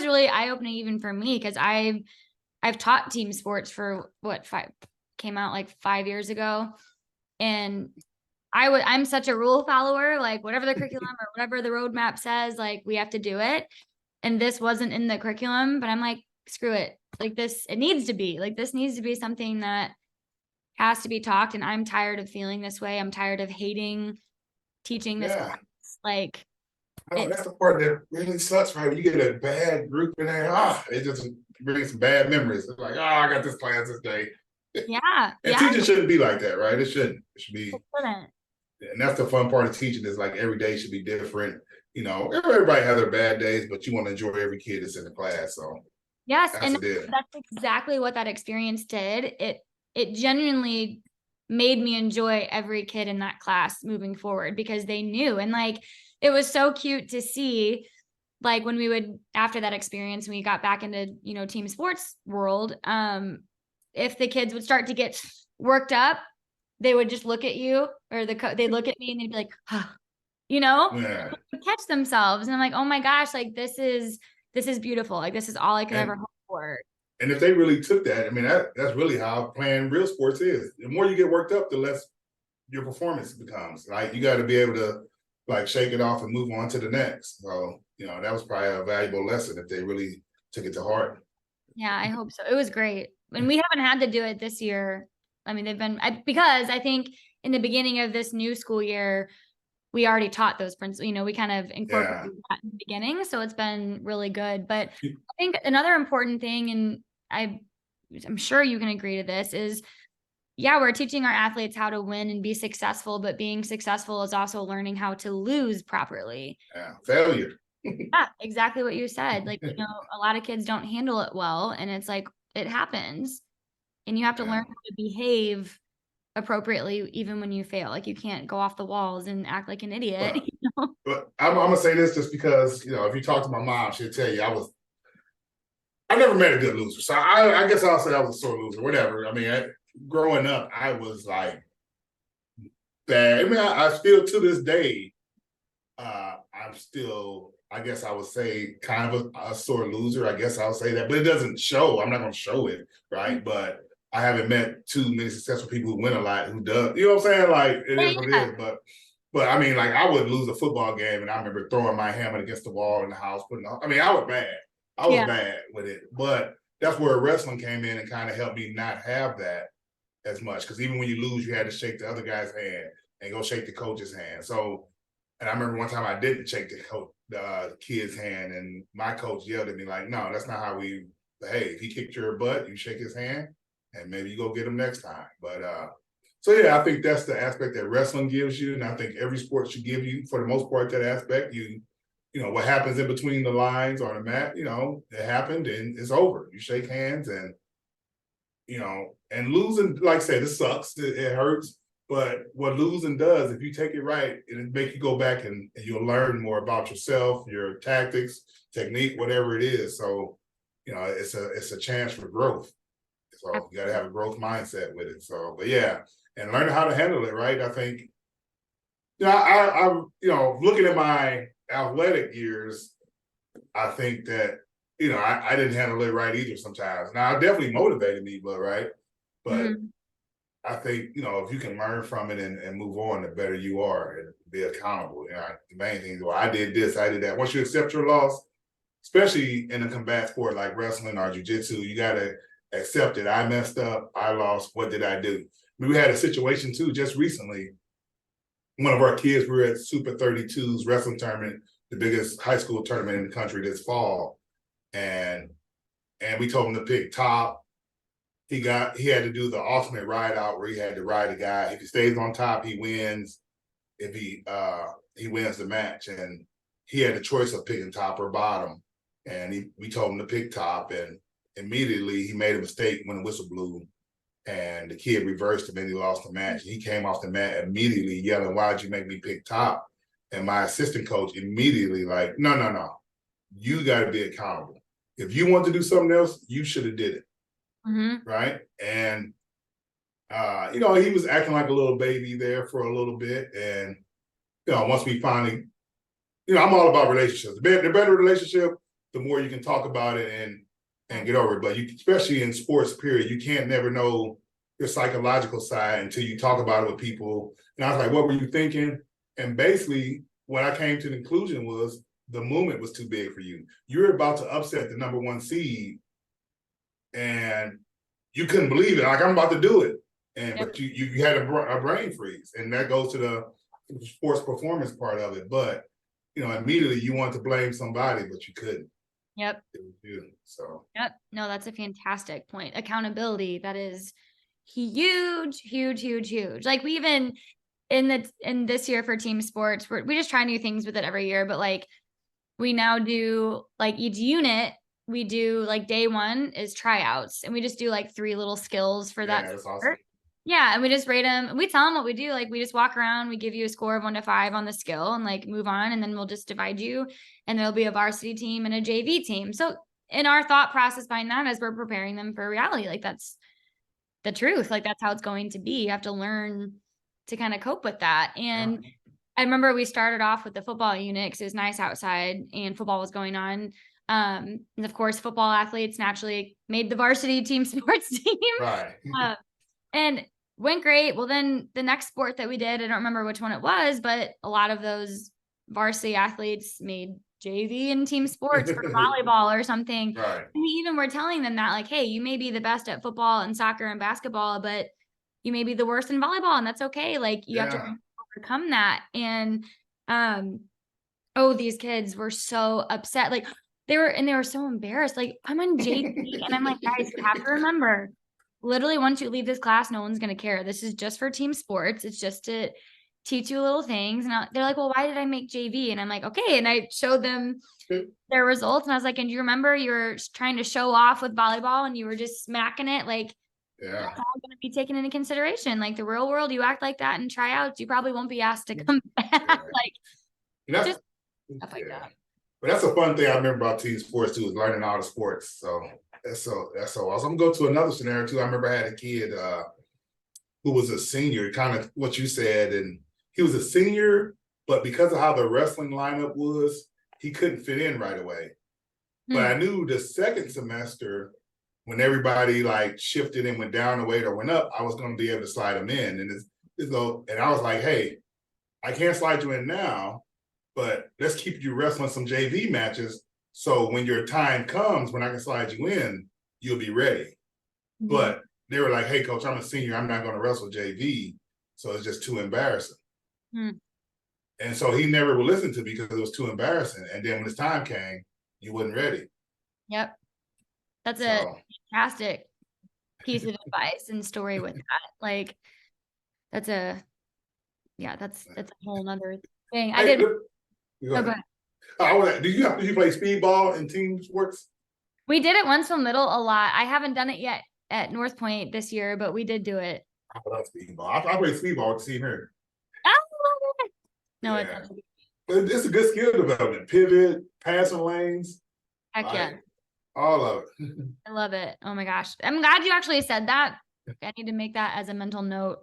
Speaker 1: really eye-opening even for me, because I've taught team sports for came out like 5 years ago. And I'm such a rule follower, like whatever the curriculum or whatever the roadmap says, like we have to do it. And this wasn't in the curriculum, but I'm like, screw it. Like this needs to be something that has to be talked. And I'm tired of feeling this way. I'm tired of hating teaching this class. Like,
Speaker 2: that's the part that really sucks, right? When you get a bad group in there, it just brings some bad memories. It's like, I got this class this day.
Speaker 1: Yeah.
Speaker 2: And teaching shouldn't be like that, right? It shouldn't. It should be. And that's the fun part of teaching, is like every day should be different. Everybody has their bad days, but you want to enjoy every kid that's in the class. So
Speaker 1: yes, that's exactly what that experience did. It genuinely made me enjoy every kid in that class moving forward, because they knew. And like, it was so cute to see, like when we would, after that experience, when we got back into, team sports world, if the kids would start to get worked up, they would just look at you, or they'd look at me and they'd be like, catch themselves. And I'm like, oh my gosh, like this is beautiful. Like, this is all I could ever hope for.
Speaker 2: And if they really took that, I mean, that's really how playing real sports is. The more you get worked up, the less your performance becomes. Like, you got to be able to like shake it off and move on to the next. So, that was probably a valuable lesson if they really took it to heart.
Speaker 1: Yeah, I hope so. It was great. And we haven't had to do it this year. I mean, because I think in the beginning of this new school year, we already taught those principles. We kind of incorporated that in the beginning. So it's been really good. But I think another important thing, and I'm sure you can agree to this, is we're teaching our athletes how to win and be successful, but being successful is also learning how to lose properly.
Speaker 2: Yeah, failure.
Speaker 1: Yeah, exactly what you said. Like, a lot of kids don't handle it well, and it's like, it happens, and you have to learn how to behave appropriately even when you fail. Like, you can't go off the walls and act like an idiot.
Speaker 2: But I'm gonna say this just because, if you talk to my mom, she'll tell you I never met a good loser. So I guess I'll say I was a sore loser, whatever. I mean, growing up, I was like bad. I mean, I still to this day, I'm still, I guess I would say, kind of a sore loser. I guess I'll say that, but it doesn't show. I'm not going to show it, right? But I haven't met too many successful people who win a lot who does. You know what I'm saying? Like, it is what it is. But I mean, like, I would lose a football game, and I remember throwing my helmet against the wall in the house. I mean, I was bad. I was bad with it. But that's where wrestling came in and kind of helped me not have that as much. Because even when you lose, you had to shake the other guy's hand and go shake the coach's hand. So, and I remember one time I didn't shake the kid's hand, and my coach yelled at me like, "No, that's not how we behave. He kicked your butt, you shake his hand, and maybe you go get him next time." But so I think that's the aspect that wrestling gives you, and I think every sport should give you, for the most part, that aspect. What happens in between the lines on the mat, it happened and it's over. You shake hands, and and losing, like I said, it sucks, it hurts. But what losing does, if you take it right, it'll make you go back and you'll learn more about yourself, your tactics, technique, whatever it is. So, it's a chance for growth. So you got to have a growth mindset with it. So, but and learn how to handle it, right? I think, I'm looking at my athletic years, I think that, I didn't handle it right either sometimes. Now, it definitely motivated me, but I think, if you can learn from it and move on, the better you are and be accountable. The main thing is, well, I did this, I did that. Once you accept your loss, especially in a combat sport like wrestling or jiu-jitsu, you got to accept it. I messed up. I lost. What did I do? I mean, we had a situation too, just recently. One of our kids, we were at Super 32's wrestling tournament, the biggest high school tournament in the country this fall. And we told him to pick top. He had to do the ultimate ride out where he had to ride a guy. If he stays on top, he wins. If he wins the match, and he had the choice of picking top or bottom. And we told him to pick top, and immediately he made a mistake when the whistle blew, and the kid reversed him and he lost the match. He came off the mat immediately yelling, "Why'd you make me pick top?" And my assistant coach immediately like, no, you got to be accountable. If you want to do something else, you should have did it. Right. And, he was acting like a little baby there for a little bit. And, once we finally, I'm all about relationships. The better relationship, the more you can talk about it and get over it. But especially in sports, period, you can't never know your psychological side until you talk about it with people. And I was like, what were you thinking? And basically, what I came to the conclusion was the movement was too big for you. You're about to upset the number 1 seed, and you couldn't believe it. Like, I'm about to do it. But you had a brain freeze, and that goes to the sports performance part of it. But, immediately you want to blame somebody, but you couldn't.
Speaker 1: Yep.
Speaker 2: It was you. So.
Speaker 1: Yep. No, that's a fantastic point. Accountability. That is huge, huge, huge, huge. Like, we even in this year for team sports, we just try new things with it every year. But like, we now do, like, each unit, we do, like, day 1 is tryouts, and we just do like 3 little skills for that.
Speaker 2: That's awesome.
Speaker 1: Yeah. And we just rate them, and we tell them what we do. Like, we just walk around, we give you a score of 1 to 5 on the skill, and like move on. And then we'll just divide you, and there'll be a varsity team and a JV team. So in our thought process behind that, as we're preparing them for reality, like, that's the truth. Like, that's how it's going to be. You have to learn to kind of cope with that. And I remember we started off with the football unit because it was nice outside and football was going on. And of course, football athletes naturally made the varsity team sports team.
Speaker 2: Right.
Speaker 1: And went great. Well, then the next sport that we did, I don't remember which one it was, but a lot of those varsity athletes made JV and team sports for volleyball or something.
Speaker 2: Right.
Speaker 1: And we even were telling them that, like, hey, you may be the best at football and soccer and basketball, but you may be the worst in volleyball, and that's okay. Like, you have to overcome that. And these kids were so upset. Like, they were so embarrassed. Like, I'm on JV. And I'm like, guys, you have to remember, literally, once you leave this class, no one's going to care. This is just for team sports. It's just to teach you little things. And they're like, well, why did I make JV? And I'm like, okay. And I showed them their results. And I was like, and do you remember you were trying to show off with volleyball and you were just smacking it? Like, that's all going to be taken into consideration. Like, the real world, you act like that in tryouts, you probably won't be asked to come back. Like, just stuff like that.
Speaker 2: But that's a fun thing I remember about team sports too, is learning all the sports. So that's so awesome. I'm gonna go to another scenario too. I remember I had a kid who was a senior, kind of what you said, and he was a senior, but because of how the wrestling lineup was, he couldn't fit in right away. But I knew the second semester, when everybody like shifted and went down the weight or went up, I was gonna be able to slide him in. And I was like, hey, I can't slide you in now, but let's keep you wrestling some JV matches. So when your time comes, when I can slide you in, you'll be ready. But they were like, hey, coach, I'm a senior. I'm not going to wrestle JV. So it's just too embarrassing. And so he never would listen to me because it was too embarrassing. And then when his time came, you wasn't ready.
Speaker 1: Yep. That's a fantastic piece of advice and story with that. Like, that's a whole nother thing. I did.
Speaker 2: Go ahead. Do you play speedball in team sports?
Speaker 1: We did it once from middle a lot. I haven't done it yet at North Point this year, but we did do it.
Speaker 2: I love speedball. I play speedball with the team here.
Speaker 1: No,
Speaker 2: it's a good skill development. Pivot, passing lanes.
Speaker 1: Heck yeah.
Speaker 2: All of it.
Speaker 1: I love it. Oh my gosh. I'm glad you actually said that. I need to make that as a mental note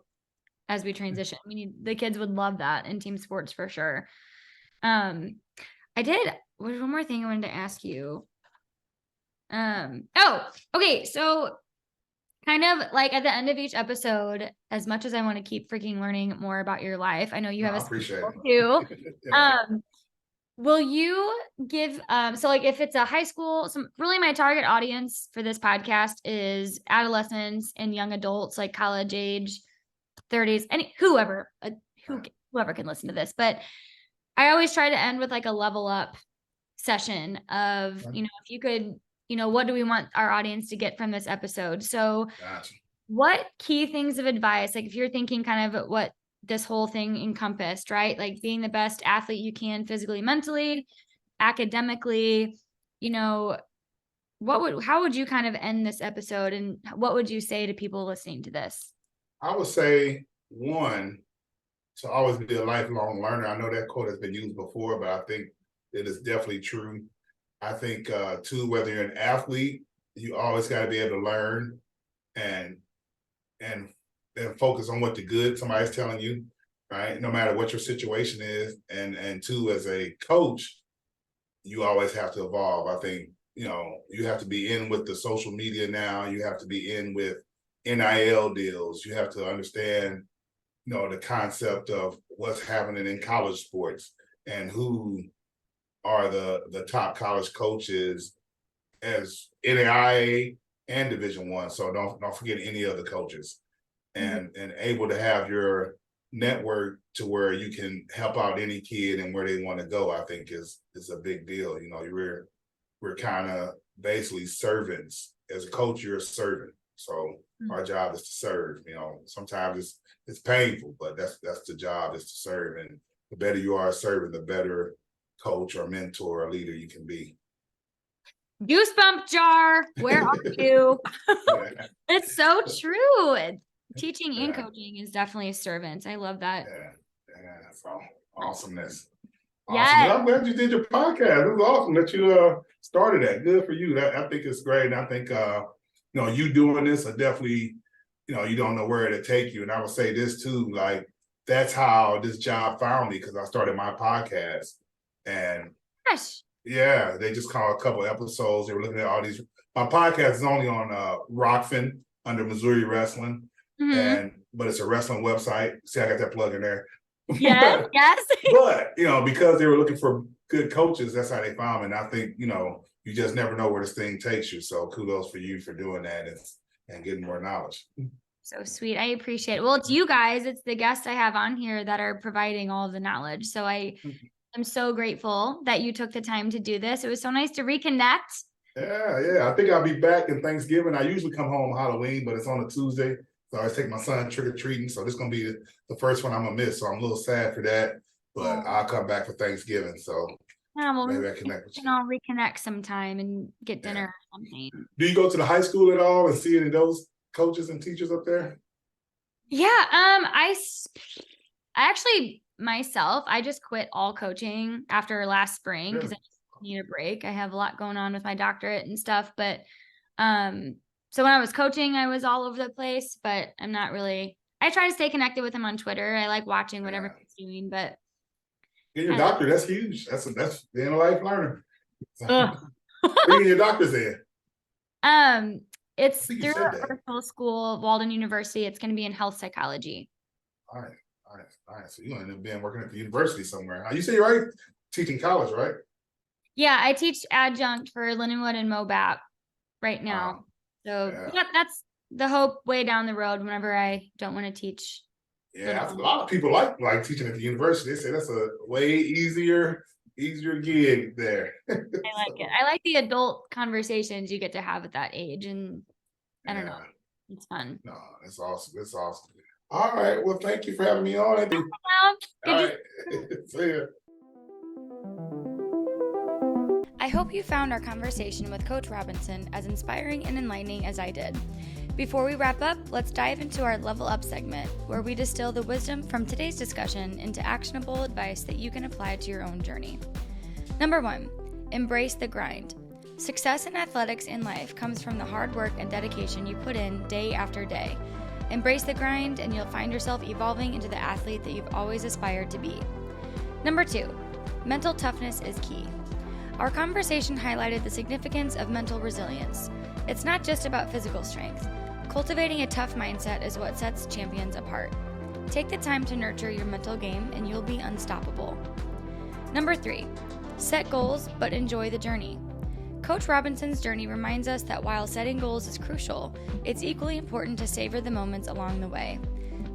Speaker 1: as we transition. The kids would love that in team sports for sure. There's one more thing I wanted to ask you. Okay. So kind of like at the end of each episode, as much as I want to keep freaking learning more about your life, I know you have a
Speaker 2: appreciate it
Speaker 1: too. Will you give, so like if it's a high school, really my target audience for this podcast is adolescents and young adults, like college age, 30s, whoever can listen to this, but I always try to end with like a level up session of, if you could, what do we want our audience to get from this episode? So what key things of advice, like if you're thinking kind of what this whole thing encompassed, right? Like being the best athlete you can physically, mentally, academically, how would you kind of end this episode? And what would you say to people listening to this?
Speaker 2: I would say, one, to always be a lifelong learner. I know that quote has been used before, but I think it is definitely true. I think, two, whether you're an athlete, you always got to be able to learn and focus on what the good somebody's telling you, right? No matter what your situation is. And two, as a coach, you always have to evolve. I think, you have to be in with the social media now. You have to be in with NIL deals. You have to understand, the concept of what's happening in college sports and who are the top college coaches as NAIA and Division I. So don't forget any other coaches. And able to have your network to where you can help out any kid and where they want to go, I think is a big deal. We're kind of basically servants. As a coach, you're a servant. So our job is to serve. Sometimes it's painful, but that's the job, is to serve. And the better you are serving, the better coach or mentor or leader you can be.
Speaker 1: Goosebump jar, where are you? It's so true. Teaching and coaching is definitely servants. I love that.
Speaker 2: Yeah. So awesomeness.
Speaker 1: Yeah.
Speaker 2: I'm glad you did your podcast. It was awesome that you started that. Good for you. I think it's great. And I think you doing this are definitely, you don't know where it'll take you. And I would say this too, like that's how this job found me, because I started my podcast. And Yeah, they just called a couple episodes. They were looking at all these. My podcast is only on Rockfin under Missouri Wrestling, but it's a wrestling website. See, I got that plug in there.
Speaker 1: Yes, yes.
Speaker 2: But because they were looking for good coaches, that's how they found me. And I think you just never know where this thing takes you. So kudos for you for doing that and getting more knowledge.
Speaker 1: So sweet. I appreciate it. Well, it's you guys. It's the guests I have on here that are providing all of the knowledge. So I'm so grateful that you took the time to do this. It was so nice to reconnect.
Speaker 2: Yeah. I think I'll be back in Thanksgiving. I usually come home Halloween, but it's on a Tuesday. So I always take my son trick-or-treating. So this is going to be the first one I'm going to miss. So I'm a little sad for that. But I'll come back for Thanksgiving. So maybe I connect with you.
Speaker 1: I'll reconnect sometime and get dinner or something.
Speaker 2: Do you go to the high school at all and see any of those coaches and teachers up there?
Speaker 1: Yeah. I actually myself, I just quit all coaching after last spring because I just need a break. I have a lot going on with my doctorate and stuff. But so when I was coaching, I was all over the place, but I'm not really. I try to stay connected with him on Twitter. I like watching whatever he's doing, but
Speaker 2: getting your doctor, that's huge. That's being a life learner. Bringing your doctors in.
Speaker 1: It's through Virtual School, Walden University. It's going to be in health psychology.
Speaker 2: All right. So you end up being working at the university somewhere. You say you're right teaching college, right?
Speaker 1: Yeah, I teach adjunct for Lindenwood and MOBAP right now. So that's the hope way down the road whenever I don't want to teach.
Speaker 2: Yeah, a lot of people like teaching at the university. They say that's a way easier gig there.
Speaker 1: I like it. I like the adult conversations you get to have at that age, and I don't know, it's fun.
Speaker 2: No, it's awesome. It's awesome. All right. Well, thank you for having me on. All right. See ya.
Speaker 1: I hope you found our conversation with Coach Robinson as inspiring and enlightening as I did. Before we wrap up, let's dive into our Level Up segment, where we distill the wisdom from today's discussion into actionable advice that you can apply to your own journey. Number 1, embrace the grind. Success in athletics and life comes from the hard work and dedication you put in day after day. Embrace the grind, and you'll find yourself evolving into the athlete that you've always aspired to be. Number 2, mental toughness is key. Our conversation highlighted the significance of mental resilience. It's not just about physical strength. Cultivating a tough mindset is what sets champions apart. Take the time to nurture your mental game and you'll be unstoppable. Number 3, set goals but enjoy the journey. Coach Robinson's journey reminds us that while setting goals is crucial, it's equally important to savor the moments along the way.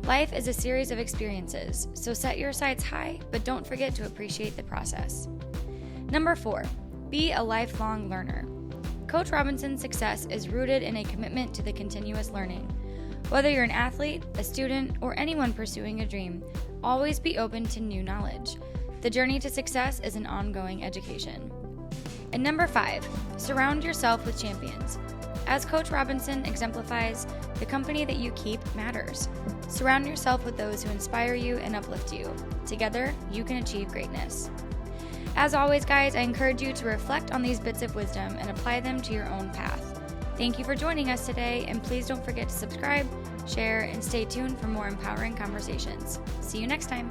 Speaker 1: Life is a series of experiences, so set your sights high, but don't forget to appreciate the process. Number 4, be a lifelong learner. Coach Robinson's success is rooted in a commitment to the continuous learning. Whether you're an athlete, a student, or anyone pursuing a dream, always be open to new knowledge. The journey to success is an ongoing education. And number 5, surround yourself with champions. As Coach Robinson exemplifies, the company that you keep matters. Surround yourself with those who inspire you and uplift you. Together, you can achieve greatness. As always, guys, I encourage you to reflect on these bits of wisdom and apply them to your own path. Thank you for joining us today, and please don't forget to subscribe, share, and stay tuned for more empowering conversations. See you next time.